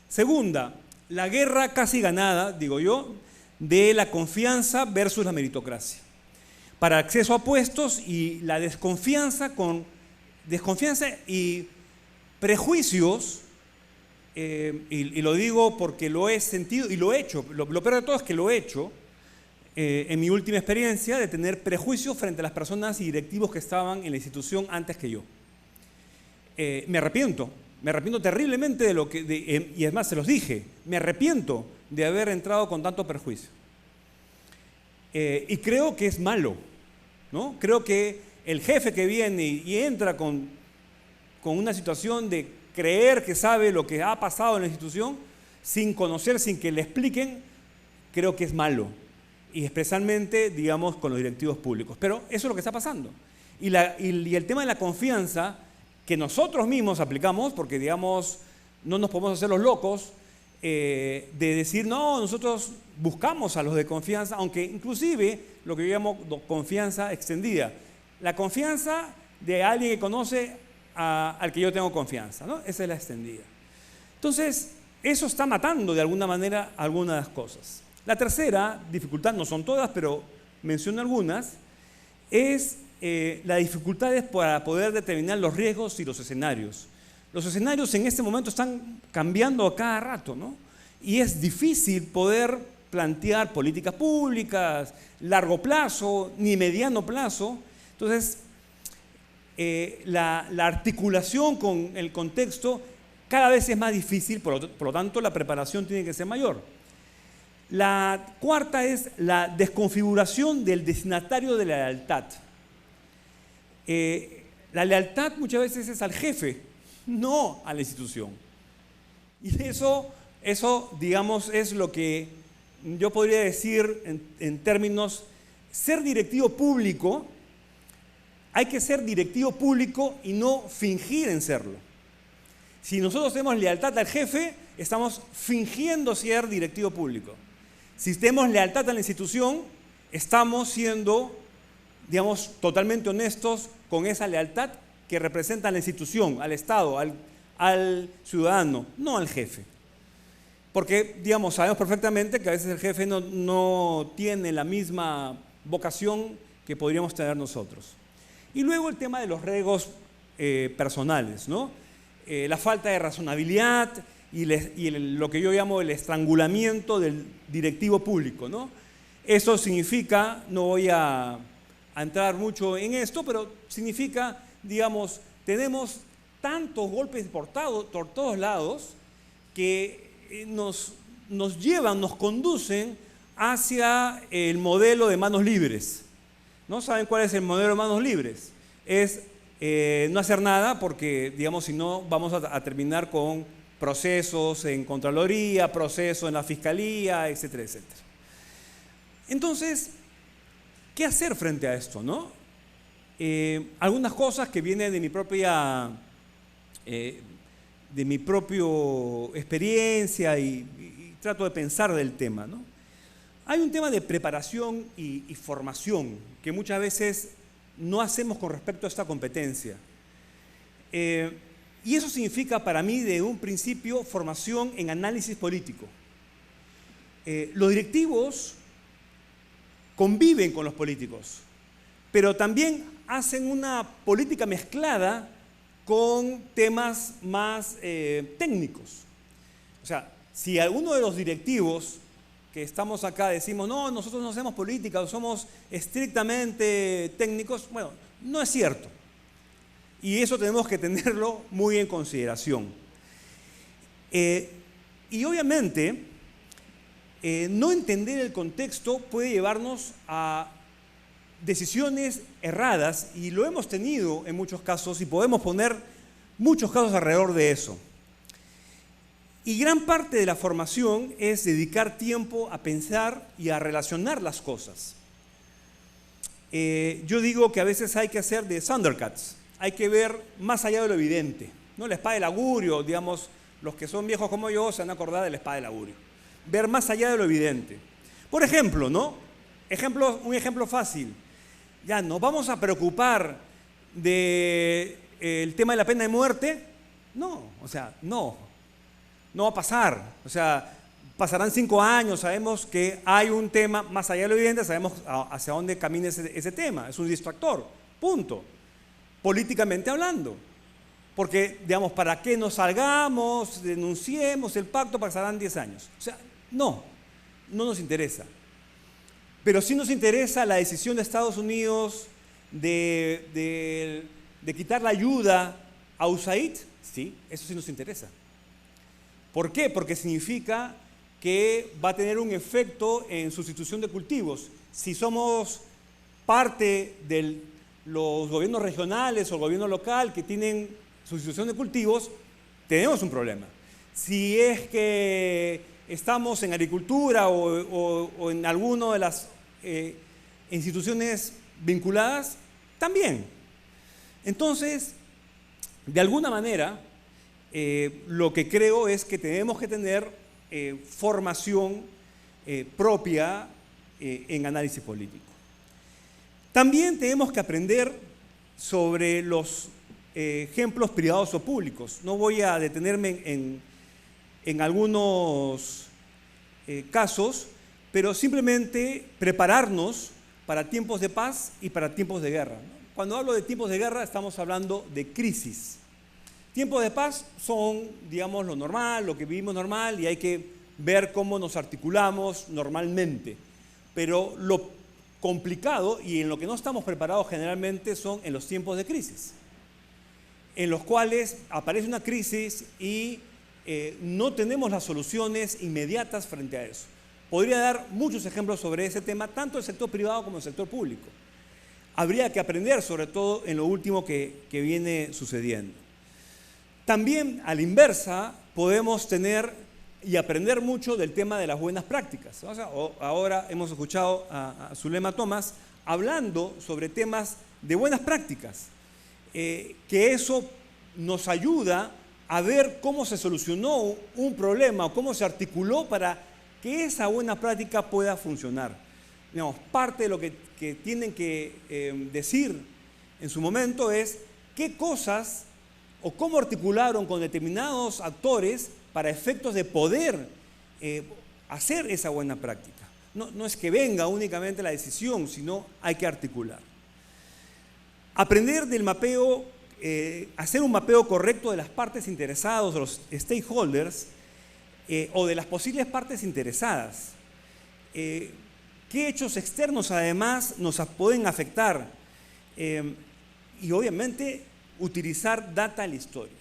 Segunda, la guerra casi ganada, digo yo, de la confianza versus la meritocracia. Para acceso a puestos y la desconfianza y prejuicios, y lo digo porque lo he sentido y lo he hecho. Lo peor de todo es que lo he hecho en mi última experiencia de tener prejuicios frente a las personas y directivos que estaban en la institución antes que yo. Me arrepiento terriblemente de lo que, y es más, se los dije, me arrepiento de haber entrado con tanto perjuicio. Y creo que es malo, ¿no? Creo que el jefe que viene y entra con una situación de creer que sabe lo que ha pasado en la institución, sin conocer, sin que le expliquen, creo que es malo. Y especialmente, digamos, con los directivos públicos. Pero eso es lo que está pasando. Y el tema de la confianza que nosotros mismos aplicamos, porque, digamos, no nos podemos hacer los locos, de decir, no, nosotros buscamos a los de confianza, aunque inclusive lo que yo llamo confianza extendida. La confianza de alguien que conoce al que yo tengo confianza, ¿no? Esa es la extendida. Entonces, eso está matando de alguna manera algunas de las cosas. La tercera dificultad, no son todas, pero menciono algunas, es las dificultades para poder determinar los riesgos y los escenarios. Los escenarios en este momento están cambiando a cada rato, ¿no? Y es difícil poder plantear políticas públicas, largo plazo, ni mediano plazo. Entonces, la articulación con el contexto cada vez es más difícil, por lo tanto la preparación tiene que ser mayor. La cuarta es la desconfiguración del destinatario de la lealtad. La lealtad muchas veces es al jefe, no a la institución. Y eso digamos, es lo que yo podría decir en términos, ser directivo público. Hay que ser directivo público y no fingir en serlo. Si nosotros tenemos lealtad al jefe, estamos fingiendo ser directivo público. Si tenemos lealtad a la institución, estamos siendo, digamos, totalmente honestos con esa lealtad que representa a la institución, al Estado, al ciudadano, no al jefe. Porque, digamos, sabemos perfectamente que a veces el jefe no tiene la misma vocación que podríamos tener nosotros. Y luego el tema de los riesgos personales, ¿no? La falta de razonabilidad y lo que yo llamo el estrangulamiento del directivo público, ¿no? Eso significa, no voy a entrar mucho en esto, pero significa, digamos, tenemos tantos golpes por todos lados que nos conducen hacia el modelo de manos libres. ¿No saben cuál es el modelo de manos libres? Es no hacer nada porque, digamos, si no vamos a terminar con procesos en Contraloría, procesos en la Fiscalía, etcétera, etcétera. Entonces, ¿qué hacer frente a esto, no? Algunas cosas que vienen de mi propia experiencia y trato de pensar del tema, ¿no? Hay un tema de preparación y formación que muchas veces no hacemos con respecto a esta competencia. Y eso significa para mí, de un principio, formación en análisis político. Los directivos conviven con los políticos, pero también hacen una política mezclada con temas más técnicos. O sea, si alguno de los directivos que estamos acá decimos, no, nosotros no hacemos política, somos estrictamente técnicos, bueno, no es cierto. Y eso tenemos que tenerlo muy en consideración. Y obviamente, no entender el contexto puede llevarnos a decisiones erradas, y lo hemos tenido en muchos casos, y podemos poner muchos casos alrededor de eso. Y gran parte de la formación es dedicar tiempo a pensar y a relacionar las cosas. yo digo que a veces hay que hacer de Thundercats, hay que ver más allá de lo evidente, ¿no? La espada del augurio, digamos, los que son viejos como yo se van a acordar de la espada del augurio. Ver más allá de lo evidente. Por ejemplo, ¿no? Un ejemplo fácil. Ya, ¿nos vamos a preocupar del tema de la pena de muerte? No, o sea, no va a pasar. O sea, pasarán 5 años, sabemos que hay un tema más allá de lo evidente, sabemos hacia dónde camina ese tema. Es un distractor, punto. Políticamente hablando. Porque, digamos, ¿para qué nos salgamos, denunciemos el pacto? Pasarán 10 años. O sea, no nos interesa. Pero sí nos interesa la decisión de Estados Unidos de quitar la ayuda a USAID. Sí, eso sí nos interesa. ¿Por qué? Porque significa que va a tener un efecto en sustitución de cultivos. Si somos parte de los gobiernos regionales o el gobierno local que tienen sustitución de cultivos, tenemos un problema. Si es que estamos en agricultura o en alguna de las instituciones vinculadas, también. Entonces, de alguna manera, lo que creo es que tenemos que tener formación propia en análisis político. También tenemos que aprender sobre los ejemplos privados o públicos. No voy a detenerme en algunos casos, pero simplemente prepararnos para tiempos de paz y para tiempos de guerra. Cuando hablo de tiempos de guerra estamos hablando de crisis. Tiempos de paz son, digamos, lo normal, lo que vivimos normal y hay que ver cómo nos articulamos normalmente. Pero lo complicado y en lo que no estamos preparados generalmente son en los tiempos de crisis, en los cuales aparece una crisis y no tenemos las soluciones inmediatas frente a eso. Podría dar muchos ejemplos sobre ese tema, tanto el sector privado como el sector público. Habría que aprender, sobre todo en lo último que viene sucediendo. También, a la inversa, podemos tener y aprender mucho del tema de las buenas prácticas. O sea, ahora hemos escuchado a Zulema Thomas hablando sobre temas de buenas prácticas, que eso nos ayuda a ver cómo se solucionó un problema o cómo se articuló para que esa buena práctica pueda funcionar. Digamos, parte de lo que tienen que decir en su momento es qué cosas o cómo articularon con determinados actores para efectos de poder hacer esa buena práctica. No es que venga únicamente la decisión, sino hay que articular. Aprender del mapeo, hacer un mapeo correcto de las partes interesadas, de los stakeholders, o de las posibles partes interesadas. ¿Qué hechos externos además nos pueden afectar? Y obviamente utilizar data de la historia.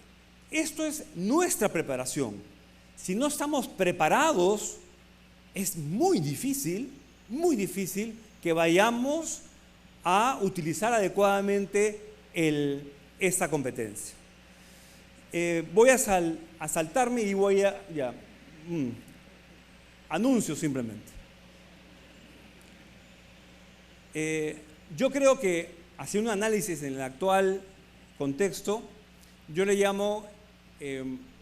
Esto es nuestra preparación. Si no estamos preparados, es muy difícil que vayamos a utilizar adecuadamente esta competencia. Voy a saltarme y voy a... anuncio simplemente. Yo creo que haciendo un análisis en el actual contexto, yo le llamo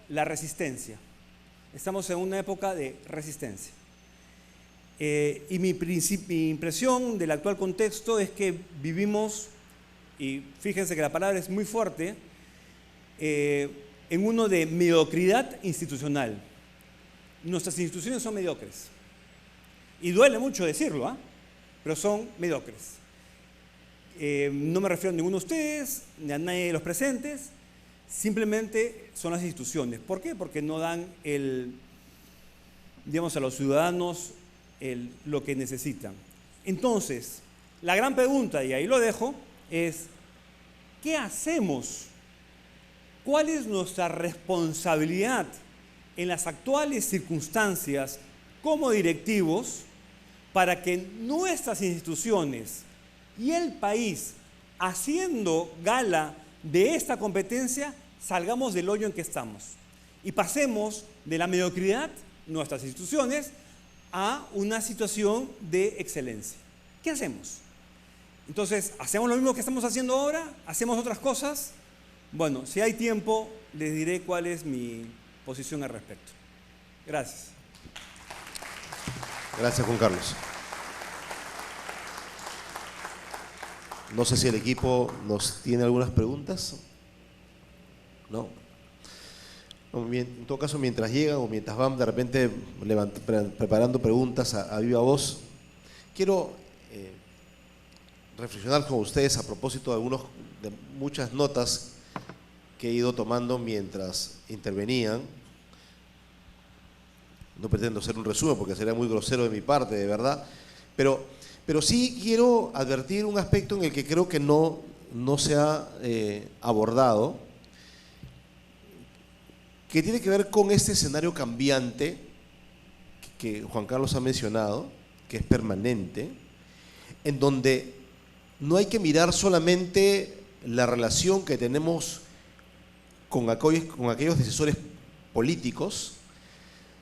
la resistencia. Estamos en una época de resistencia. Y mi impresión del actual contexto es que vivimos, y fíjense que la palabra es muy fuerte, en uno de mediocridad institucional. Nuestras instituciones son mediocres. Y duele mucho decirlo, pero son mediocres. No me refiero a ninguno de ustedes, ni a nadie de los presentes, simplemente son las instituciones. ¿Por qué? Porque no dan digamos, a los ciudadanos lo que necesitan. Entonces, la gran pregunta, y ahí lo dejo, es ¿qué hacemos? ¿Cuál es nuestra responsabilidad en las actuales circunstancias como directivos para que nuestras instituciones y el país, haciendo gala de esta competencia, salgamos del hoyo en que estamos y pasemos de la mediocridad, nuestras instituciones, a una situación de excelencia? ¿Qué hacemos? Entonces, ¿hacemos lo mismo que estamos haciendo ahora? ¿Hacemos otras cosas? Bueno, si hay tiempo, les diré cuál es mi posición al respecto. Gracias. Gracias, Juan Carlos. No sé si el equipo nos tiene algunas preguntas. ¿No? En todo caso, mientras llegan o mientras van de repente preparando preguntas a viva voz, quiero reflexionar con ustedes a propósito de muchas notas que he ido tomando mientras intervenían. No pretendo hacer un resumen porque sería muy grosero de mi parte, de verdad, pero sí quiero advertir un aspecto en el que creo que no se ha abordado, que tiene que ver con este escenario cambiante que Juan Carlos ha mencionado, que es permanente, en donde no hay que mirar solamente la relación que tenemos con aquellos decisores políticos,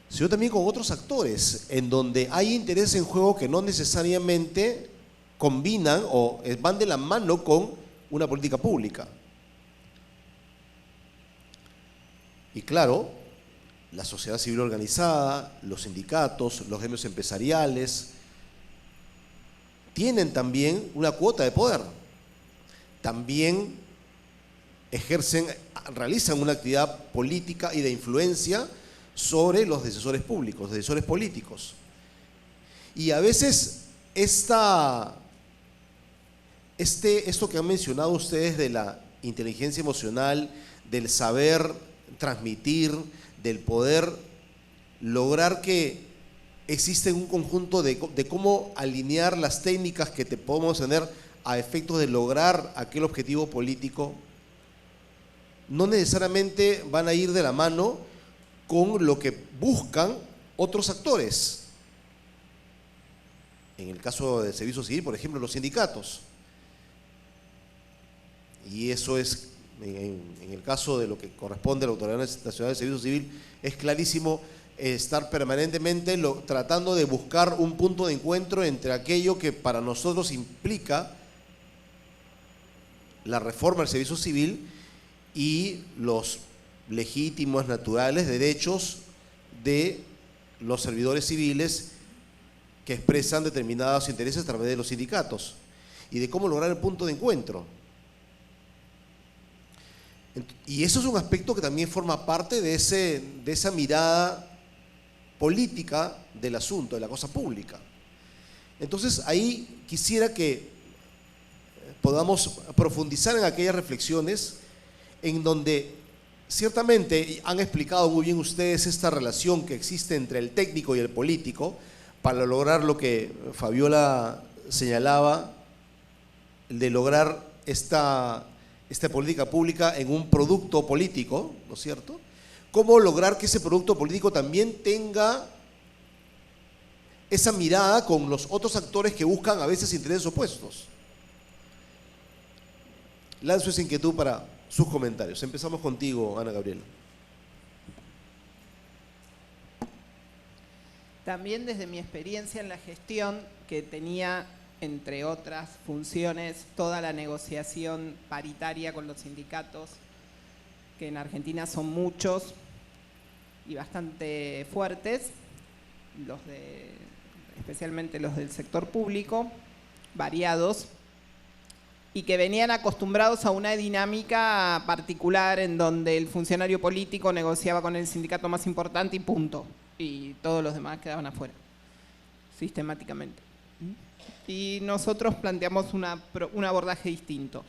sino también con otros actores, en donde hay intereses en juego que no necesariamente combinan o van de la mano con una política pública. Y claro, la sociedad civil organizada, los sindicatos, los gremios empresariales, tienen también una cuota de poder. También realizan una actividad política y de influencia sobre los decisores públicos, decisores políticos. Y a veces esto que han mencionado ustedes de la inteligencia emocional, del saber transmitir, del poder lograr que existe un conjunto de cómo alinear las técnicas que podemos tener a efectos de lograr aquel objetivo político, no necesariamente van a ir de la mano con lo que buscan otros actores. En el caso del servicio civil, por ejemplo, los sindicatos. Y eso es, en el caso de lo que corresponde a la Autoridad Nacional de Servicio Civil, es clarísimo estar permanentemente tratando de buscar un punto de encuentro entre aquello que para nosotros implica la reforma del servicio civil y los legítimos, naturales derechos de los servidores civiles que expresan determinados intereses a través de los sindicatos y de cómo lograr el punto de encuentro. Y eso es un aspecto que también forma parte de esa mirada política del asunto, de la cosa pública. Entonces ahí quisiera que podamos profundizar en aquellas reflexiones en donde ciertamente han explicado muy bien ustedes esta relación que existe entre el técnico y el político para lograr lo que Fabiola señalaba, de lograr esta política pública en un producto político, ¿no es cierto? Cómo lograr que ese producto político también tenga esa mirada con los otros actores que buscan a veces intereses opuestos. Lanzo esa inquietud para sus comentarios. Empezamos contigo, Ana Gabriela. También desde mi experiencia en la gestión, que tenía, entre otras funciones, toda la negociación paritaria con los sindicatos, que en Argentina son muchos y bastante fuertes, especialmente los del sector público, variados, y que venían acostumbrados a una dinámica particular en donde el funcionario político negociaba con el sindicato más importante y punto, y todos los demás quedaban afuera, sistemáticamente. Y nosotros planteamos un abordaje distinto.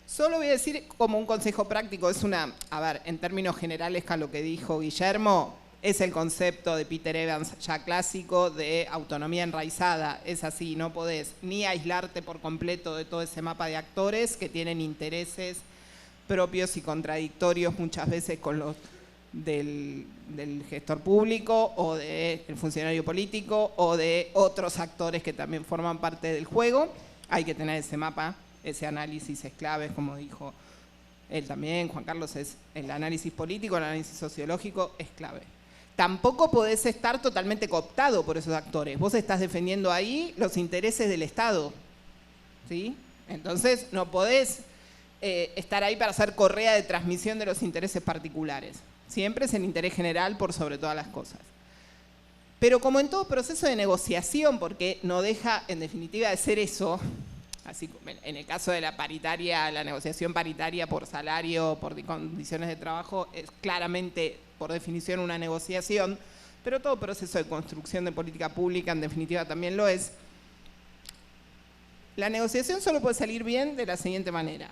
Solo voy a decir como un consejo práctico, en términos generales, con lo que dijo Guillermo, es el concepto de Peter Evans ya clásico de autonomía enraizada. Es así, no podés ni aislarte por completo de todo ese mapa de actores que tienen intereses propios y contradictorios muchas veces con los del gestor público o del funcionario político o de otros actores que también forman parte del juego. Hay que tener ese mapa, ese análisis es clave, como dijo él también, Juan Carlos, es el análisis político, el análisis sociológico es clave. Tampoco podés estar totalmente cooptado por esos actores. Vos estás defendiendo ahí los intereses del Estado, ¿sí? Entonces no podés estar ahí para hacer correa de transmisión de los intereses particulares. Siempre es el interés general por sobre todas las cosas. Pero como en todo proceso de negociación, porque no deja en definitiva de ser eso, así como en el caso de la paritaria, la negociación paritaria por salario, por condiciones de trabajo, es claramente por definición una negociación, pero todo proceso de construcción de política pública en definitiva también lo es. La negociación solo puede salir bien de la siguiente manera.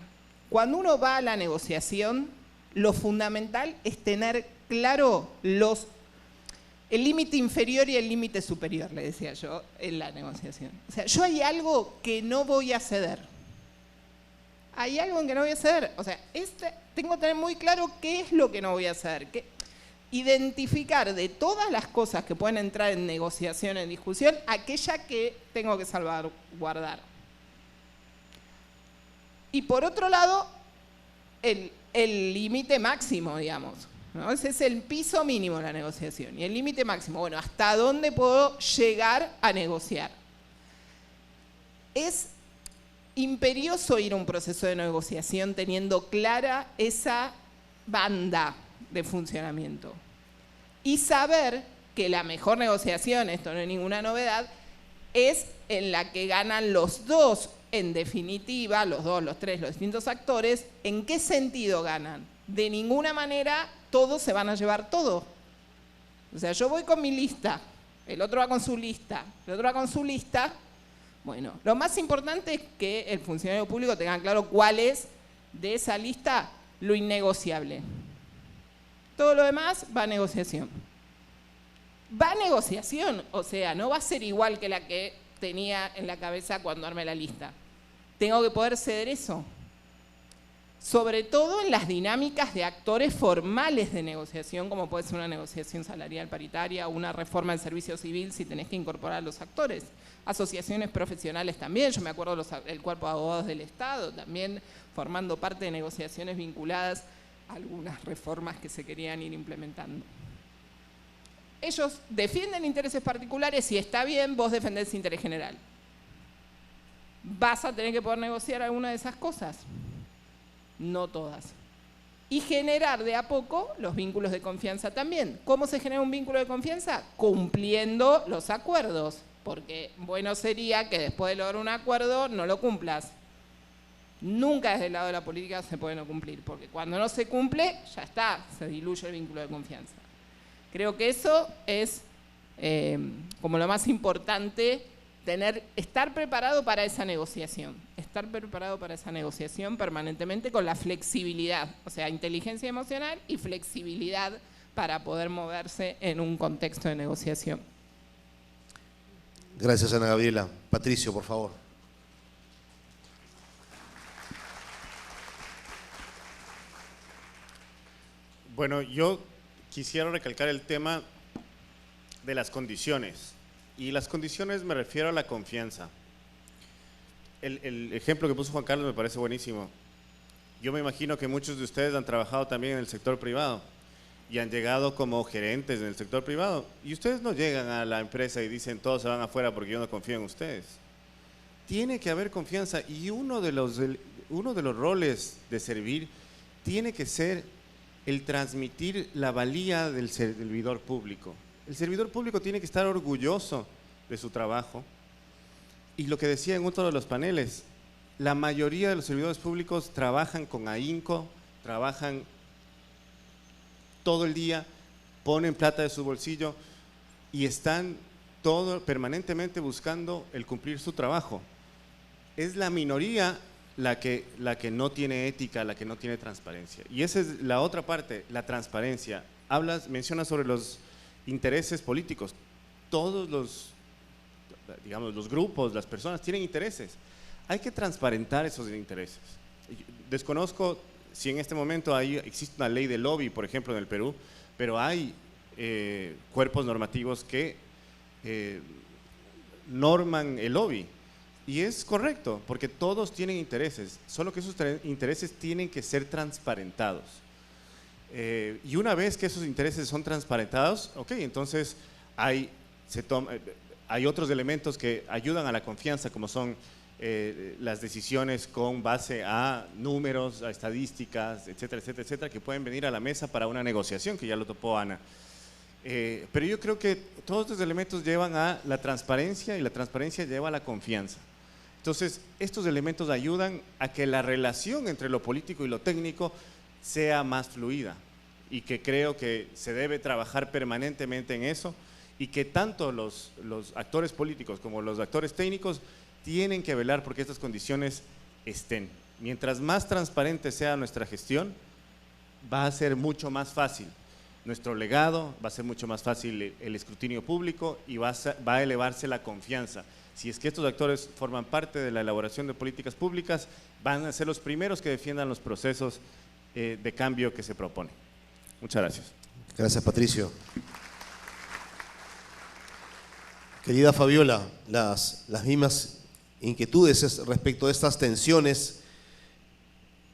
Cuando uno va a la negociación, lo fundamental es tener claro el límite inferior y el límite superior, le decía yo, en la negociación. O sea, yo hay algo que no voy a ceder. Hay algo en que no voy a ceder. O sea, tengo que tener muy claro qué es lo que no voy a ceder. Identificar de todas las cosas que pueden entrar en negociación, en discusión, aquella que tengo que salvaguardar. Y por otro lado, el límite máximo, digamos, ¿no? Ese es el piso mínimo de la negociación. Y el límite máximo, bueno, ¿hasta dónde puedo llegar a negociar? Es imperioso ir a un proceso de negociación teniendo clara esa banda de funcionamiento. Y saber que la mejor negociación, esto no es ninguna novedad, es en la que ganan los dos, en definitiva, los dos, los tres, los distintos actores. ¿En qué sentido ganan? De ninguna manera todos se van a llevar todo. O sea, yo voy con mi lista, el otro va con su lista, el otro va con su lista. Bueno, lo más importante es que el funcionario público tenga claro cuál es de esa lista lo innegociable. Todo lo demás va a negociación. Va a negociación, o sea, no va a ser igual que la que tenía en la cabeza cuando armé la lista. Tengo que poder ceder eso. Sobre todo en las dinámicas de actores formales de negociación, como puede ser una negociación salarial paritaria o una reforma del servicio civil si tenés que incorporar a los actores. Asociaciones profesionales también, yo me acuerdo del Cuerpo de Abogados del Estado, también formando parte de negociaciones vinculadas a algunas reformas que se querían ir implementando. Ellos defienden intereses particulares y está bien, vos defendés interés general. ¿Vas a tener que poder negociar alguna de esas cosas? No todas. Y generar de a poco los vínculos de confianza también. ¿Cómo se genera un vínculo de confianza? Cumpliendo los acuerdos. Porque bueno sería que después de lograr un acuerdo no lo cumplas. Nunca desde el lado de la política se puede no cumplir. Porque cuando no se cumple, ya está, se diluye el vínculo de confianza. Creo que eso es como lo más importante, estar preparado para esa negociación. Estar preparado para esa negociación permanentemente con la flexibilidad, o sea, inteligencia emocional y flexibilidad para poder moverse en un contexto de negociación. Gracias, Ana Gabriela. Patricio, por favor. Bueno, yo quisiera recalcar el tema de las condiciones. Y las condiciones me refiero a la confianza. El ejemplo que puso Juan Carlos me parece buenísimo. Yo me imagino que muchos de ustedes han trabajado también en el sector privado y han llegado como gerentes en el sector privado. Y ustedes no llegan a la empresa y dicen todos se van afuera porque yo no confío en ustedes. Tiene que haber confianza y uno de los roles de servir tiene que ser el transmitir la valía del servidor público. El servidor público tiene que estar orgulloso de su trabajo. Y lo que decía en otro de los paneles, la mayoría de los servidores públicos trabajan con ahínco, trabajan todo el día, ponen plata de su bolsillo y están permanentemente buscando el cumplir su trabajo. Es la minoría la que no tiene ética, la que no tiene transparencia. Y esa es la otra parte, la transparencia. Mencionas sobre los intereses políticos. Todos los grupos, las personas tienen intereses. Hay que transparentar esos intereses. Desconozco si en este momento existe una ley de lobby, por ejemplo, en el Perú, pero hay cuerpos normativos que norman el lobby. Y es correcto, porque todos tienen intereses, solo que esos intereses tienen que ser transparentados. Y una vez que esos intereses son transparentados, ok, entonces hay otros elementos que ayudan a la confianza, como son las decisiones con base a números, a estadísticas, etcétera, etcétera, etcétera, que pueden venir a la mesa para una negociación, que ya lo topó Ana. Pero yo creo que todos estos elementos llevan a la transparencia y la transparencia lleva a la confianza. Entonces, estos elementos ayudan a que la relación entre lo político y lo técnico sea más fluida y que creo que se debe trabajar permanentemente en eso y que tanto los actores políticos como los actores técnicos tienen que velar porque estas condiciones estén. Mientras más transparente sea nuestra gestión, va a ser mucho más fácil nuestro legado, va a ser mucho más fácil el escrutinio público y va a elevarse la confianza. Si es que estos actores forman parte de la elaboración de políticas públicas, van a ser los primeros que defiendan los procesos de cambio que se propone. Muchas gracias. Gracias, Patricio. Querida Fabiola, las mismas inquietudes respecto a estas tensiones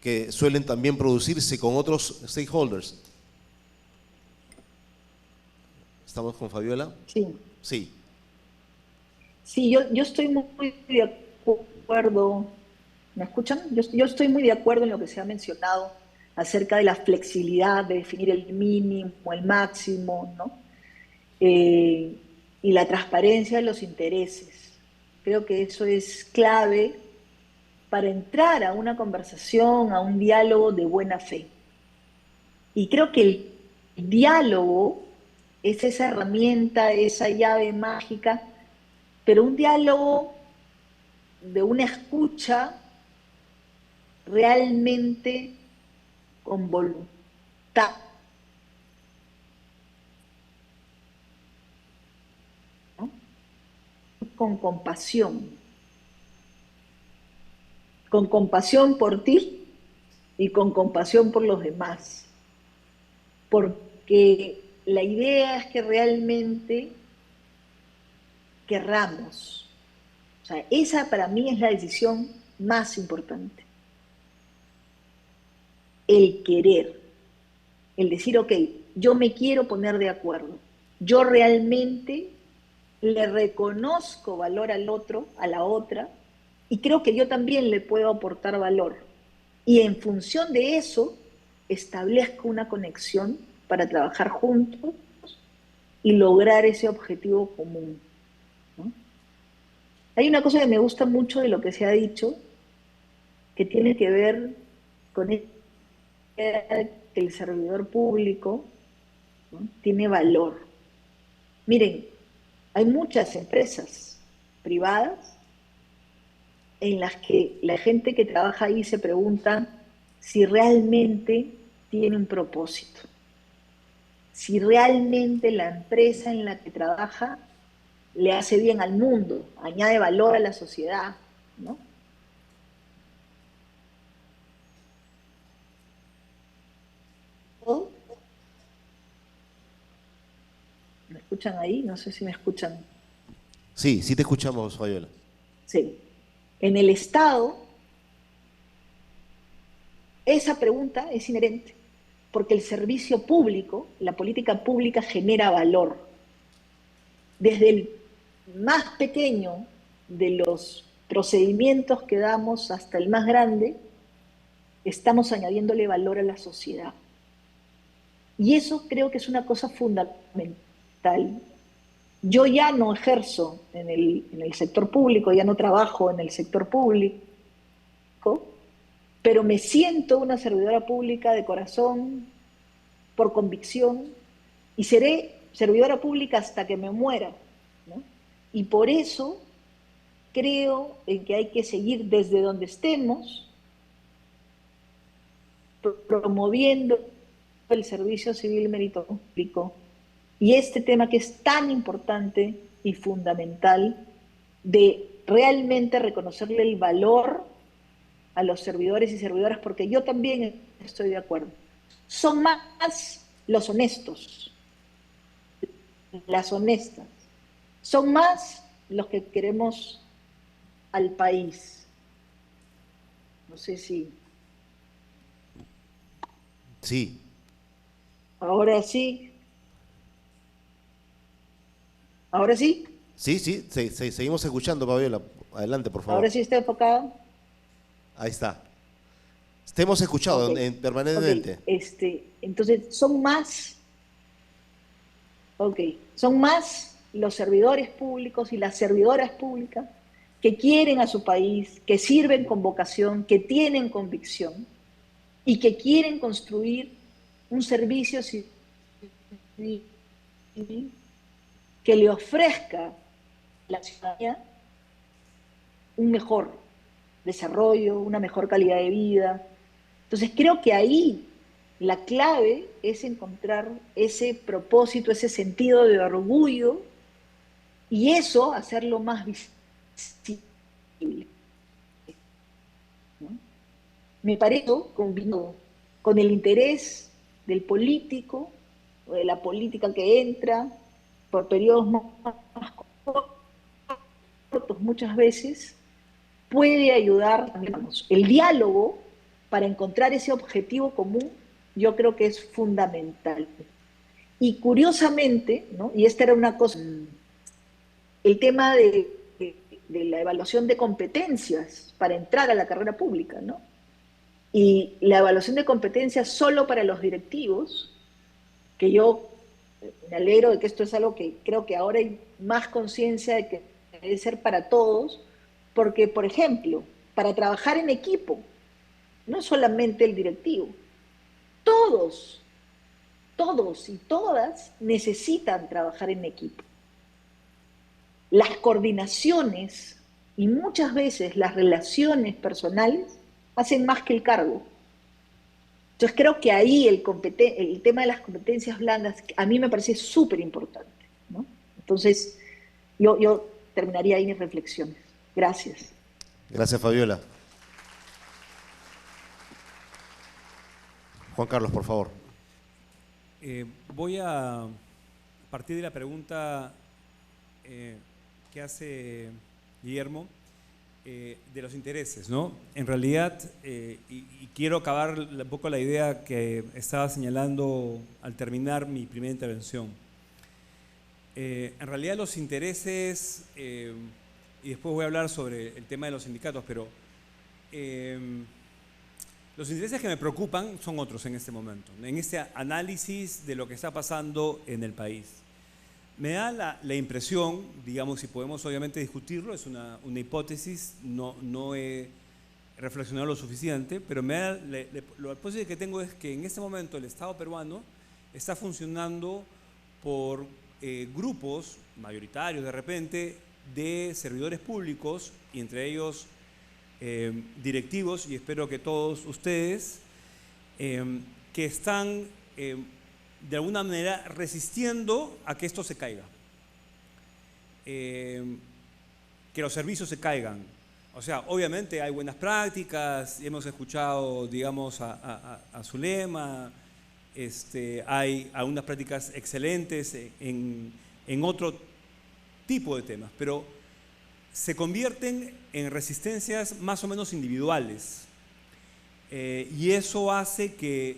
que suelen también producirse con otros stakeholders. ¿Estamos con Fabiola? Sí. Sí. Sí, yo estoy muy de acuerdo. ¿Me escuchan? Yo estoy muy de acuerdo en lo que se ha mencionado acerca de la flexibilidad de definir el mínimo, el máximo, ¿no? Y la transparencia de los intereses. Creo que eso es clave para entrar a una conversación, a un diálogo de buena fe. Y creo que el diálogo es esa herramienta, esa llave mágica, pero un diálogo de una escucha realmente con voluntad, ¿no? Con compasión por ti y con compasión por los demás, porque la idea es que realmente querramos. O sea, esa para mí es la decisión más importante. El querer, el decir, ok, yo me quiero poner de acuerdo, yo realmente le reconozco valor al otro, a la otra, y creo que yo también le puedo aportar valor. Y en función de eso, establezco una conexión para trabajar juntos y lograr ese objetivo común, ¿no? Hay una cosa que me gusta mucho de lo que se ha dicho, que tiene que ver con que el servidor público, ¿no?, tiene valor. Miren, hay muchas empresas privadas en las que la gente que trabaja ahí se pregunta si realmente tiene un propósito, si realmente la empresa en la que trabaja le hace bien al mundo, añade valor a la sociedad, ¿no? ¿Me escuchan ahí? No sé si me escuchan. Sí, sí te escuchamos, Fabiola. Sí. En el Estado, esa pregunta es inherente, porque el servicio público, la política pública genera valor. Desde el más pequeño de los procedimientos que damos hasta el más grande, estamos añadiéndole valor a la sociedad. Y eso creo que es una cosa fundamental. Yo ya no ejerzo en el sector público, ya no trabajo en el sector público, pero me siento una servidora pública de corazón, por convicción, y seré servidora pública hasta que me muera, ¿no? Y por eso creo en que hay que seguir desde donde estemos, promoviendo el servicio civil mérito público y este tema que es tan importante y fundamental de realmente reconocerle el valor a los servidores y servidoras, porque yo también estoy de acuerdo. Son más los honestos, las honestas, son más los que queremos al país. No sé si... Sí. Ahora sí. ¿Ahora sí? Sí, seguimos escuchando, Fabiola. Adelante, por favor. ¿Ahora sí está enfocado? Ahí está. Te hemos escuchado Ok. permanentemente. Entonces, son más los servidores públicos y las servidoras públicas que quieren a su país, que sirven con vocación, que tienen convicción y que quieren construir un servicio civil que le ofrezca a la ciudadanía un mejor desarrollo, una mejor calidad de vida. Entonces creo que ahí la clave es encontrar ese propósito, ese sentido de orgullo y eso hacerlo más visible, ¿no? Me parece combinado con el interés del político o de la política que entra por periodos más cortos muchas veces, puede ayudar, digamos, el diálogo para encontrar ese objetivo común, yo creo que es fundamental. Y curiosamente, ¿no? Y esta era una cosa, el tema de la evaluación de competencias para entrar a la carrera pública, ¿no? Y la evaluación de competencias solo para los directivos, que yo me alegro de que esto es algo que creo que ahora hay más conciencia de que debe ser para todos, porque, por ejemplo, para trabajar en equipo, no solamente el directivo, todos y todas necesitan trabajar en equipo. Las coordinaciones y muchas veces las relaciones personales hacen más que el cargo. Entonces creo que ahí el tema de las competencias blandas a mí me parece súper importante, ¿no? Entonces yo terminaría ahí mis reflexiones. Gracias. Gracias, Fabiola. Juan Carlos, por favor. Voy a partir de la pregunta que hace Guillermo de los intereses, ¿no? En realidad, y quiero acabar un poco la idea que estaba señalando al terminar mi primera intervención. En realidad los intereses, y después voy a hablar sobre el tema de los sindicatos, pero los intereses que me preocupan son otros en este momento, en este análisis de lo que está pasando en el país. Me da la impresión, digamos, si podemos obviamente discutirlo, es una hipótesis, no he reflexionado lo suficiente, pero me da la hipótesis que tengo es que en este momento el Estado peruano está funcionando por grupos mayoritarios de repente de servidores públicos y entre ellos directivos, y espero que todos ustedes, que están de alguna manera resistiendo a que esto se caiga, que los servicios se caigan. O sea, obviamente hay buenas prácticas, hemos escuchado, digamos, a Zulema, hay algunas prácticas excelentes en otro tipo de temas, pero se convierten en resistencias más o menos individuales, y eso hace que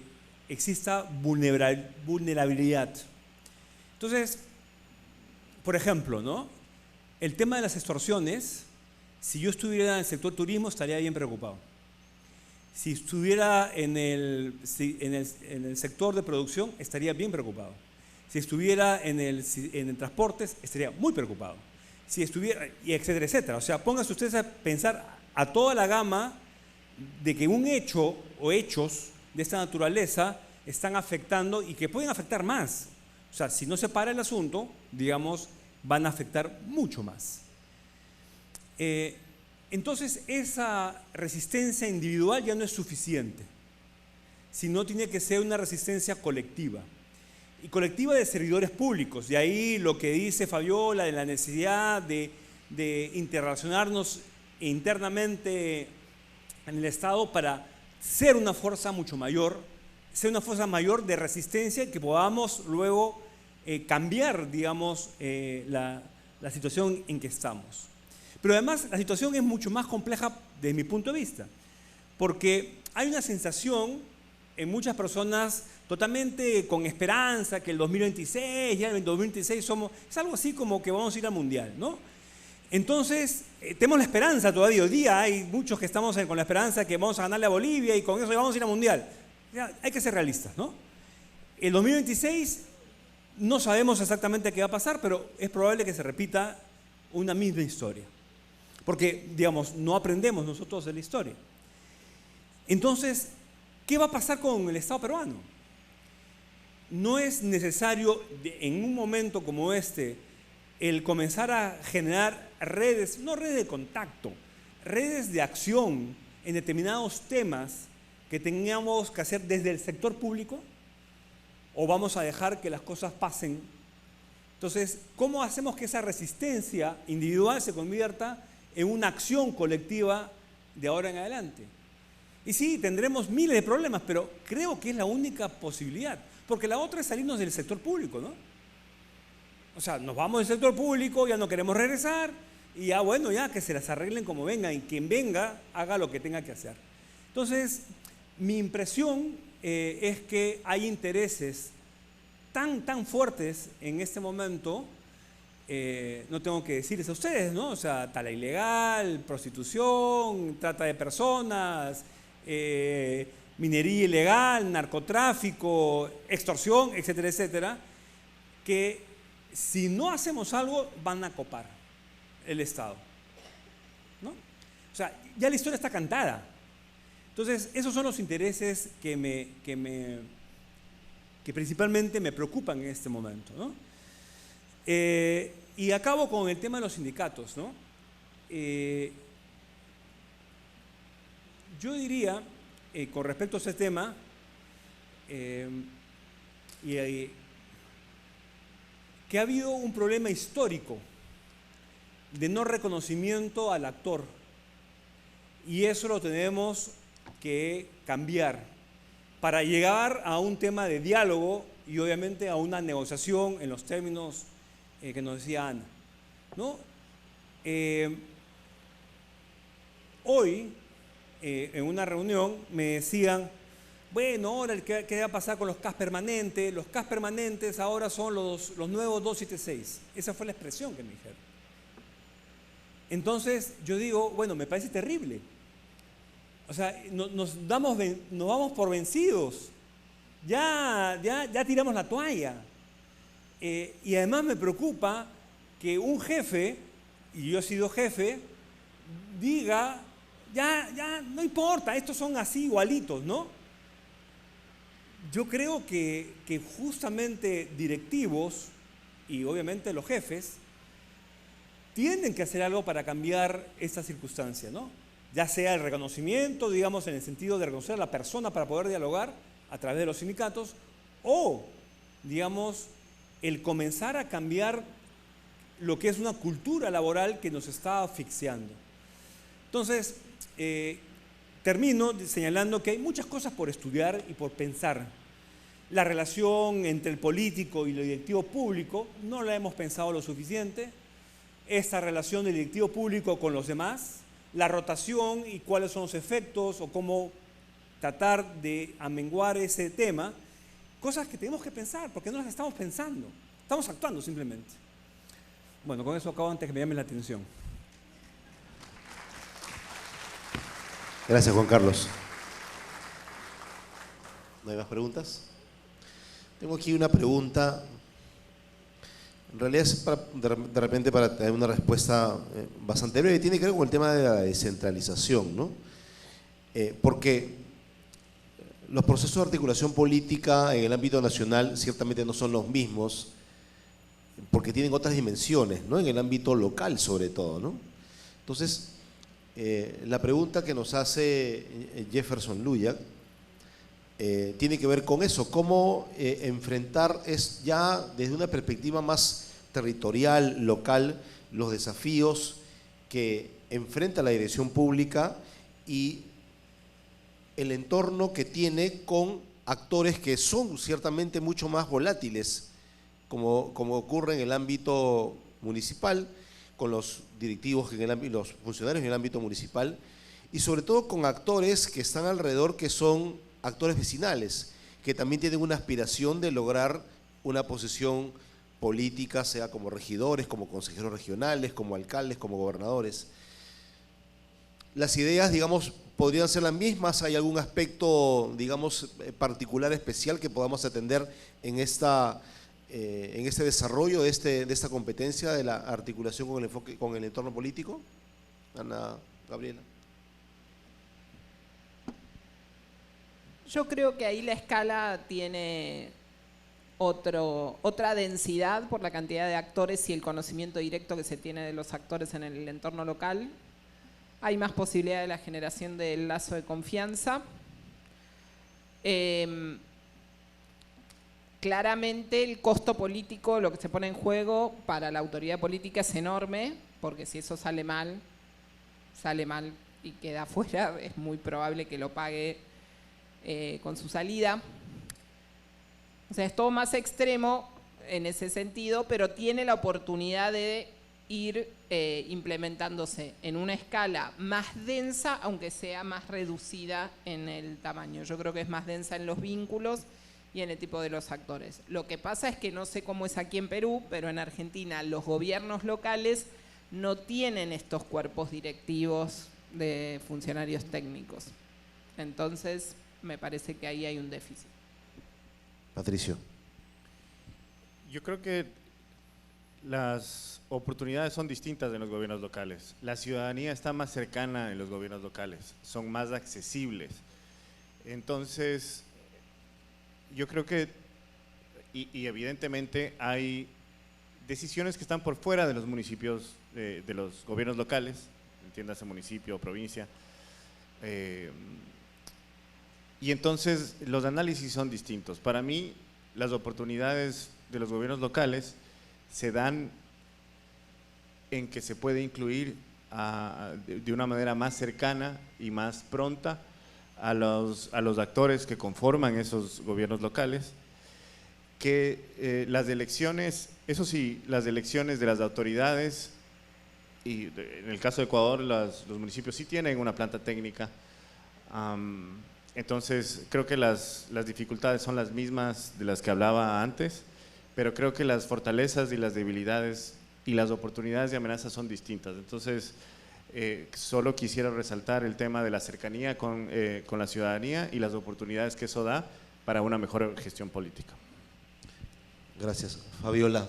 exista vulnerabilidad. Entonces, por ejemplo, ¿no? El tema de las extorsiones, si yo estuviera en el sector turismo estaría bien preocupado. Si estuviera en el sector de producción estaría bien preocupado. Si estuviera en el transportes estaría muy preocupado. Si estuviera, y etcétera, etcétera. O sea, pónganse ustedes a pensar a toda la gama de que un hecho o hechos de esta naturaleza están afectando y que pueden afectar más. O sea, si no se para el asunto, digamos, van a afectar mucho más. Entonces, esa resistencia individual ya no es suficiente, sino tiene que ser una resistencia colectiva. Y colectiva de servidores públicos. De ahí lo que dice Fabiola de la necesidad de interrelacionarnos internamente en el Estado para ser una fuerza mucho mayor, ser una fuerza mayor de resistencia y que podamos luego cambiar, digamos, la situación en que estamos. Pero además la situación es mucho más compleja desde mi punto de vista, porque hay una sensación en muchas personas totalmente con esperanza que el 2026, ya en el 2026 es algo así como que vamos a ir al Mundial, ¿no? Entonces, tenemos la esperanza todavía. Hoy día hay muchos que estamos con la esperanza que vamos a ganarle a Bolivia y con eso vamos a ir al Mundial. Ya, hay que ser realistas, ¿no? El 2026 no sabemos exactamente qué va a pasar, pero es probable que se repita una misma historia. Porque, digamos, no aprendemos nosotros de la historia. Entonces, ¿qué va a pasar con el Estado peruano? No es necesario, en un momento como este, el comenzar a generar redes, no redes de contacto, redes de acción en determinados temas que tengamos que hacer desde el sector público, o vamos a dejar que las cosas pasen. Entonces, ¿cómo hacemos que esa resistencia individual se convierta en una acción colectiva de ahora en adelante? Y sí, tendremos miles de problemas, pero creo que es la única posibilidad, porque la otra es salirnos del sector público, ¿no? O sea, nos vamos del sector público, ya no queremos regresar, y ya bueno, ya que se las arreglen como vengan, y quien venga haga lo que tenga que hacer. Entonces, mi impresión es que hay intereses tan fuertes en este momento, no tengo que decirles a ustedes, ¿no? O sea, tala ilegal, prostitución, trata de personas, minería ilegal, narcotráfico, extorsión, etcétera, etcétera, que si no hacemos algo van a copar el Estado, ¿no? O sea, ya la historia está cantada. Entonces, esos son los intereses que principalmente me preocupan en este momento, ¿no? Y acabo con el tema de los sindicatos, ¿no? Yo diría, con respecto a ese tema, que ha habido un problema histórico de no reconocimiento al actor, y eso lo tenemos que cambiar para llegar a un tema de diálogo y obviamente a una negociación en los términos que nos decía Ana, ¿no? Hoy, en una reunión, me decían, bueno, ahora ¿qué va a pasar con los CAS permanentes? Los CAS permanentes ahora son los nuevos 276. Esa fue la expresión que me dijeron. Entonces, yo digo, bueno, me parece terrible. O sea, nos vamos por vencidos. Ya tiramos la toalla. Y además me preocupa que un jefe, y yo he sido jefe, diga, ya no importa, estos son así igualitos, ¿no? Yo creo que justamente directivos y obviamente los jefes tienen que hacer algo para cambiar esta circunstancia, ¿no? Ya sea el reconocimiento, digamos, en el sentido de reconocer a la persona para poder dialogar a través de los sindicatos, o, digamos, el comenzar a cambiar lo que es una cultura laboral que nos está asfixiando. Entonces, termino señalando que hay muchas cosas por estudiar y por pensar. La relación entre el político y el directivo público no la hemos pensado lo suficiente. Esta relación del directivo público con los demás, la rotación y cuáles son los efectos o cómo tratar de amenguar ese tema, cosas que tenemos que pensar porque no las estamos pensando, estamos actuando simplemente. Bueno, con eso acabo antes que me llamen la atención. Gracias, Juan Carlos. ¿No hay más preguntas? Tengo aquí una pregunta. En realidad es de repente para tener una respuesta bastante breve. Tiene que ver con el tema de la descentralización, ¿no? Porque los procesos de articulación política en el ámbito nacional ciertamente no son los mismos, porque tienen otras dimensiones, ¿no? En el ámbito local sobre todo, ¿no? Entonces, la pregunta que nos hace Jefferson Luyak tiene que ver con eso, cómo enfrentar ya desde una perspectiva más territorial, local, los desafíos que enfrenta la dirección pública y el entorno que tiene con actores que son ciertamente mucho más volátiles, como ocurre en el ámbito municipal, con los directivos, los funcionarios en el ámbito municipal, y sobre todo con actores que están alrededor que son actores vecinales, que también tienen una aspiración de lograr una posición política, sea como regidores, como consejeros regionales, como alcaldes, como gobernadores. Las ideas, digamos, podrían ser las mismas. ¿Hay algún aspecto, digamos, particular, especial que podamos atender en este desarrollo de esta competencia de la articulación con el enfoque, con el entorno político? Ana Gabriela. Yo creo que ahí la escala tiene otra densidad por la cantidad de actores y el conocimiento directo que se tiene de los actores en el entorno local. Hay más posibilidad de la generación del lazo de confianza. Claramente el costo político, lo que se pone en juego para la autoridad política es enorme, porque si eso sale mal y queda afuera, es muy probable que lo pague con su salida. O sea, es todo más extremo en ese sentido, pero tiene la oportunidad de ir implementándose en una escala más densa, aunque sea más reducida en el tamaño. Yo creo que es más densa en los vínculos y en el tipo de los actores. Lo que pasa es que no sé cómo es aquí en Perú, pero en Argentina los gobiernos locales no tienen estos cuerpos directivos de funcionarios técnicos. Entonces, me parece que ahí hay un déficit. Patricio. Yo creo que las oportunidades son distintas en los gobiernos locales. La ciudadanía está más cercana en los gobiernos locales, son más accesibles. Entonces, yo creo que, y evidentemente hay decisiones que están por fuera de los municipios, de los gobiernos locales, entiéndase municipio o provincia, y entonces los análisis son distintos. Para mí, las oportunidades de los gobiernos locales se dan en que se puede incluir de una manera más cercana y más pronta a los actores que conforman esos gobiernos locales, que las elecciones, eso sí, las elecciones de las autoridades, y en el caso de Ecuador los municipios sí tienen una planta técnica, entonces creo que las dificultades son las mismas de las que hablaba antes, pero creo que las fortalezas y las debilidades y las oportunidades y amenazas son distintas. Entonces, solo quisiera resaltar el tema de la cercanía con la ciudadanía y las oportunidades que eso da para una mejor gestión política. Gracias. Fabiola.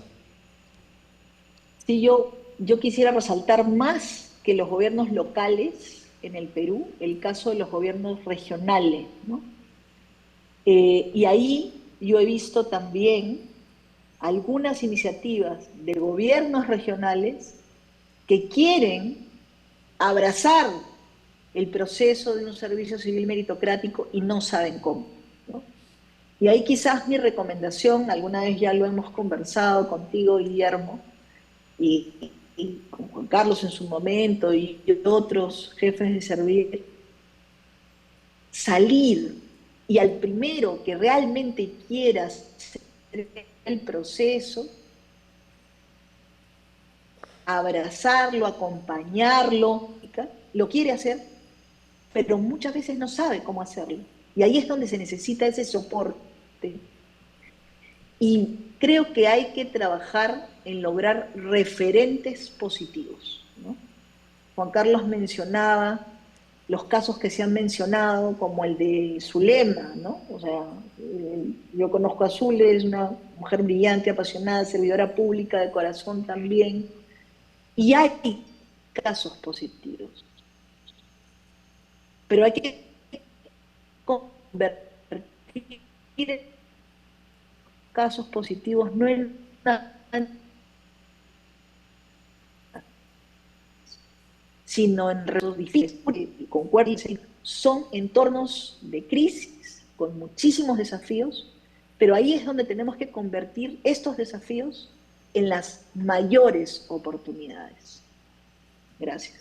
Sí, yo quisiera resaltar más que los gobiernos locales en el Perú, el caso de los gobiernos regionales, ¿no? Y ahí yo he visto también algunas iniciativas de gobiernos regionales que quieren abrazar el proceso de un servicio civil meritocrático y no saben cómo, ¿no? Y ahí quizás mi recomendación, alguna vez ya lo hemos conversado contigo, Guillermo, y con Juan Carlos en su momento y otros jefes de servicio, salir y al primero que realmente quiera hacer el proceso, abrazarlo, acompañarlo, lo quiere hacer, pero muchas veces no sabe cómo hacerlo. Y ahí es donde se necesita ese soporte. Y creo que hay que trabajar en lograr referentes positivos, ¿no? Juan Carlos mencionaba los casos que se han mencionado, como el de Zulema, ¿no? O sea, yo conozco a Zule, es una mujer brillante, apasionada, servidora pública de corazón también, y hay casos positivos. Pero hay que convertir casos positivos no en una, sino en retos difíciles, porque concuerdo, son entornos de crisis con muchísimos desafíos, pero ahí es donde tenemos que convertir estos desafíos en las mayores oportunidades. Gracias.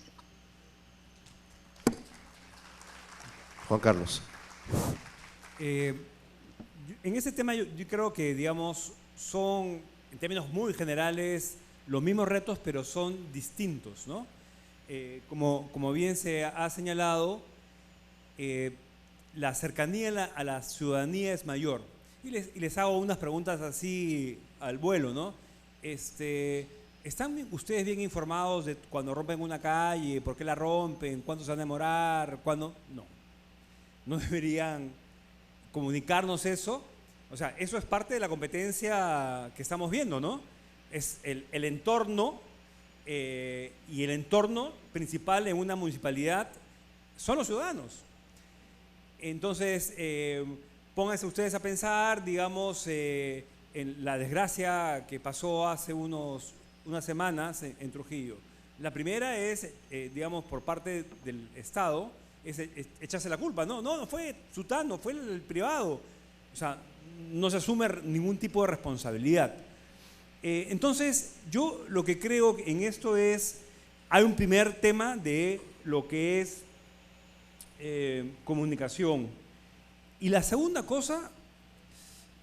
Juan Carlos. En ese tema yo creo que, digamos, son, en términos muy generales, los mismos retos, pero son distintos, ¿no? Como bien se ha señalado, la cercanía a la ciudadanía es mayor. Y les hago unas preguntas así al vuelo, ¿no? ¿Están ustedes bien informados de cuando rompen una calle, por qué la rompen, cuánto se van a demorar, cuándo? No. No deberían comunicarnos eso. O sea, eso es parte de la competencia que estamos viendo, ¿no? Es el entorno, y el entorno principal en una municipalidad son los ciudadanos. Entonces, pónganse ustedes a pensar, digamos, en la desgracia que pasó hace unas semanas en Trujillo. La primera es, digamos, por parte del Estado, es echarse la culpa. No fue Sutano, fue el privado. O sea, no se asume ningún tipo de responsabilidad. Entonces, yo lo que creo en esto es, hay un primer tema de lo que es comunicación. Y la segunda cosa,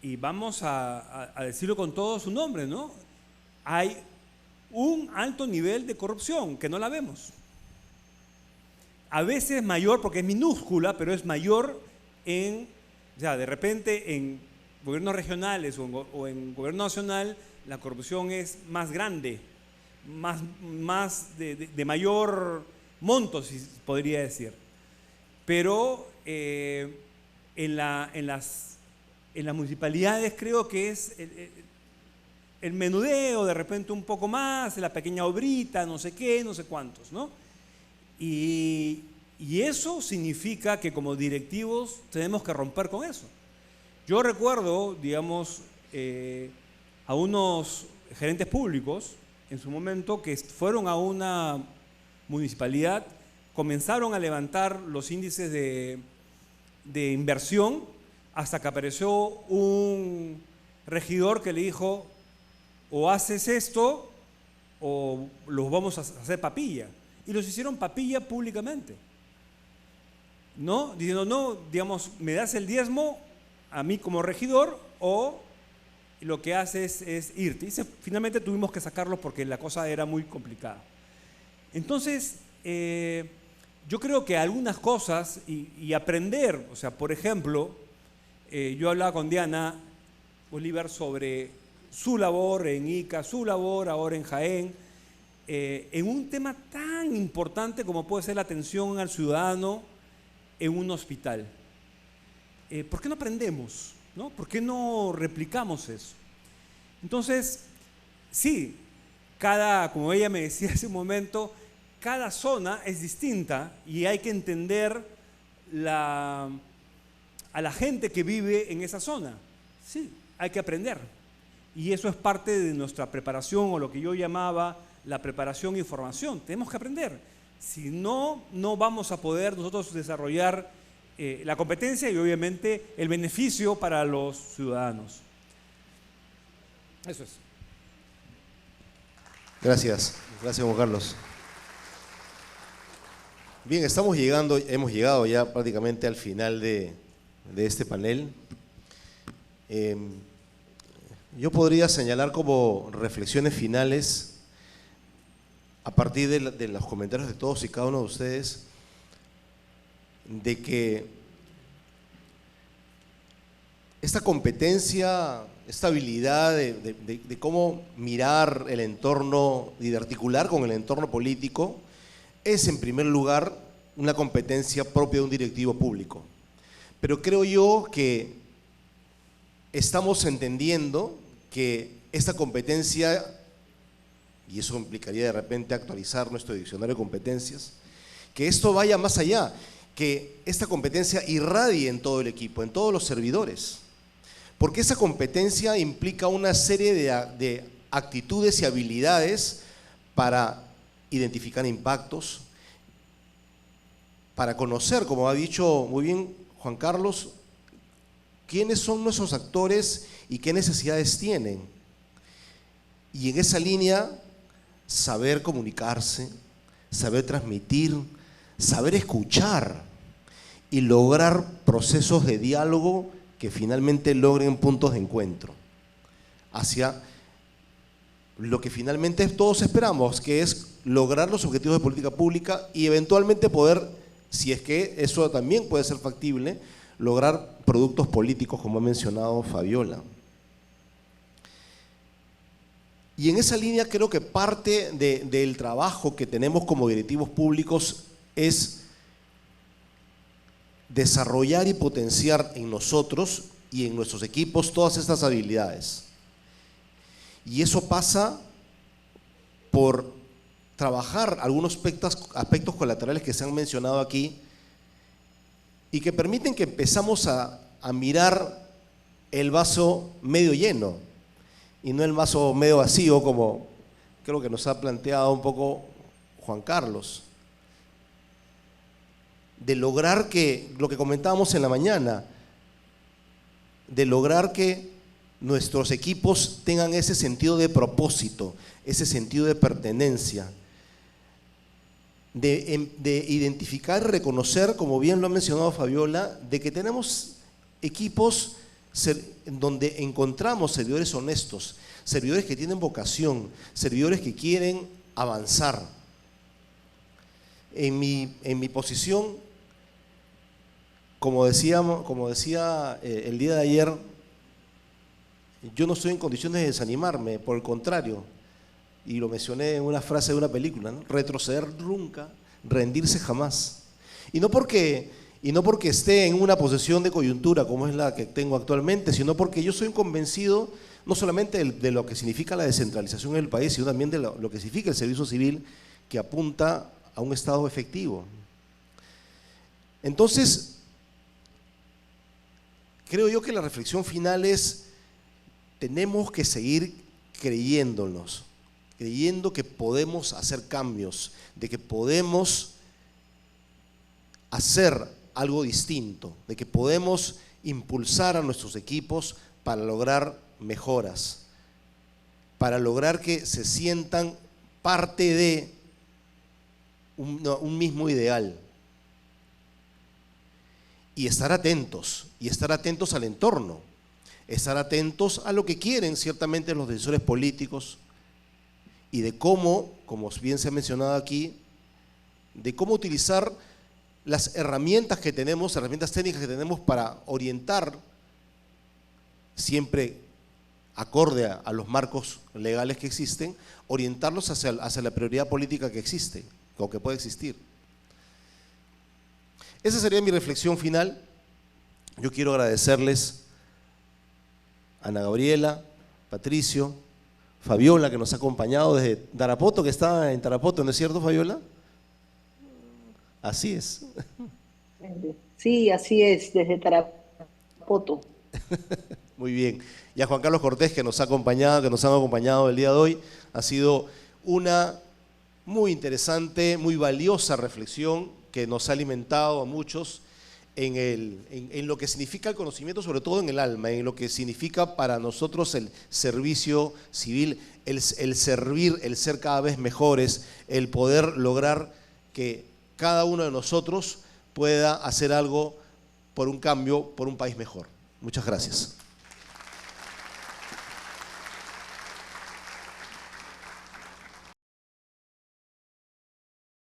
y vamos a decirlo con todo su nombre, ¿no? Hay un alto nivel de corrupción que no la vemos. A veces mayor, porque es minúscula, pero es mayor o sea, de repente en gobiernos regionales o en gobierno nacional, la corrupción es más grande, más de mayor monto, si podría decir. Pero en las municipalidades creo que es el menudeo, de repente un poco más, la pequeña obrita, no sé qué, no sé cuántos, ¿no? Y eso significa que como directivos tenemos que romper con eso. Yo recuerdo, digamos, a unos gerentes públicos en su momento que fueron a una municipalidad, comenzaron a levantar los índices de inversión hasta que apareció un regidor que le dijo: o haces esto o los vamos a hacer papilla. Y los hicieron papilla públicamente, ¿no? Diciendo, no, digamos, me das el diezmo a mí como regidor o lo que haces es irte. Y finalmente tuvimos que sacarlo porque la cosa era muy complicada. Entonces, yo creo que algunas cosas y aprender, o sea, por ejemplo, yo hablaba con Diana Oliver sobre su labor en Ica, su labor ahora en Jaén, en un tema tan importante como puede ser la atención al ciudadano en un hospital. ¿Por qué no aprendemos? ¿No? ¿Por qué no replicamos eso? Entonces, sí, como ella me decía hace un momento, cada zona es distinta y hay que entender a la gente que vive en esa zona. Sí, hay que aprender. Y eso es parte de nuestra preparación, o lo que yo llamaba la preparación y formación. Tenemos que aprender. Si no, no vamos a poder nosotros desarrollar la competencia y obviamente el beneficio para los ciudadanos. Eso es. Gracias Juan Carlos. Bien, hemos llegado ya prácticamente al final de este panel. Yo podría señalar como reflexiones finales, a partir de los comentarios de todos y cada uno de ustedes, de que esta competencia, esta habilidad de cómo mirar el entorno y de articular con el entorno político es en primer lugar una competencia propia de un directivo público. Pero creo yo que estamos entendiendo que esta competencia, y eso implicaría de repente actualizar nuestro diccionario de competencias, que esto vaya más allá, que esta competencia irradie en todo el equipo, en todos los servidores. Porque esa competencia implica una serie de actitudes y habilidades para identificar impactos, para conocer, como ha dicho muy bien Juan Carlos, quiénes son nuestros actores y qué necesidades tienen. Y en esa línea, saber comunicarse, saber transmitir, saber escuchar y lograr procesos de diálogo que finalmente logren puntos de encuentro hacia lo que finalmente todos esperamos, que es lograr los objetivos de política pública y eventualmente poder, si es que eso también puede ser factible, lograr productos políticos, como ha mencionado Fabiola. Y en esa línea creo que parte del trabajo que tenemos como directivos públicos es desarrollar y potenciar en nosotros y en nuestros equipos todas estas habilidades. Y eso pasa por trabajar algunos aspectos colaterales que se han mencionado aquí y que permiten que empezamos a mirar el vaso medio lleno y no el vaso medio vacío, como creo que nos ha planteado un poco Juan Carlos. De lograr que, lo que comentábamos en la mañana, de lograr que nuestros equipos tengan ese sentido de propósito, ese sentido de pertenencia, de identificar y reconocer, como bien lo ha mencionado Fabiola, de que tenemos equipos donde encontramos servidores honestos, servidores que tienen vocación, servidores que quieren avanzar. En mi posición, como decía el día de ayer, yo no estoy en condiciones de desanimarme, por el contrario, y lo mencioné en una frase de una película, ¿no? Retroceder nunca, rendirse jamás. Y no porque esté en una posición de coyuntura como es la que tengo actualmente, sino porque yo soy un convencido no solamente de lo que significa la descentralización en el país, sino también de lo que significa el servicio civil, que apunta a un Estado efectivo. Entonces, creo yo que la reflexión final es: tenemos que seguir creyéndonos, creyendo que podemos hacer cambios, de que podemos hacer algo distinto, de que podemos impulsar a nuestros equipos para lograr mejoras, para lograr que se sientan parte de un mismo ideal. Y estar atentos al entorno, estar atentos a lo que quieren ciertamente los decisores políticos y de cómo, como bien se ha mencionado aquí, de cómo utilizar las herramientas que tenemos, herramientas técnicas que tenemos para orientar, siempre acorde a los marcos legales que existen, orientarlos hacia la prioridad política que existe o que puede existir. Esa sería mi reflexión final. Yo quiero agradecerles a Ana Gabriela, Patricio, Fabiola, que nos ha acompañado desde Tarapoto, que está en Tarapoto, ¿no es cierto, Fabiola? Así es. Sí, así es, desde Tarapoto. Muy bien. Y a Juan Carlos Cortés, que nos han acompañado el día de hoy. Ha sido una muy interesante, muy valiosa reflexión que nos ha alimentado a muchos en lo que significa el conocimiento, sobre todo en el alma, en lo que significa para nosotros el servicio civil, el servir, el ser cada vez mejores, el poder lograr que cada uno de nosotros pueda hacer algo por un cambio, por un país mejor. Muchas gracias.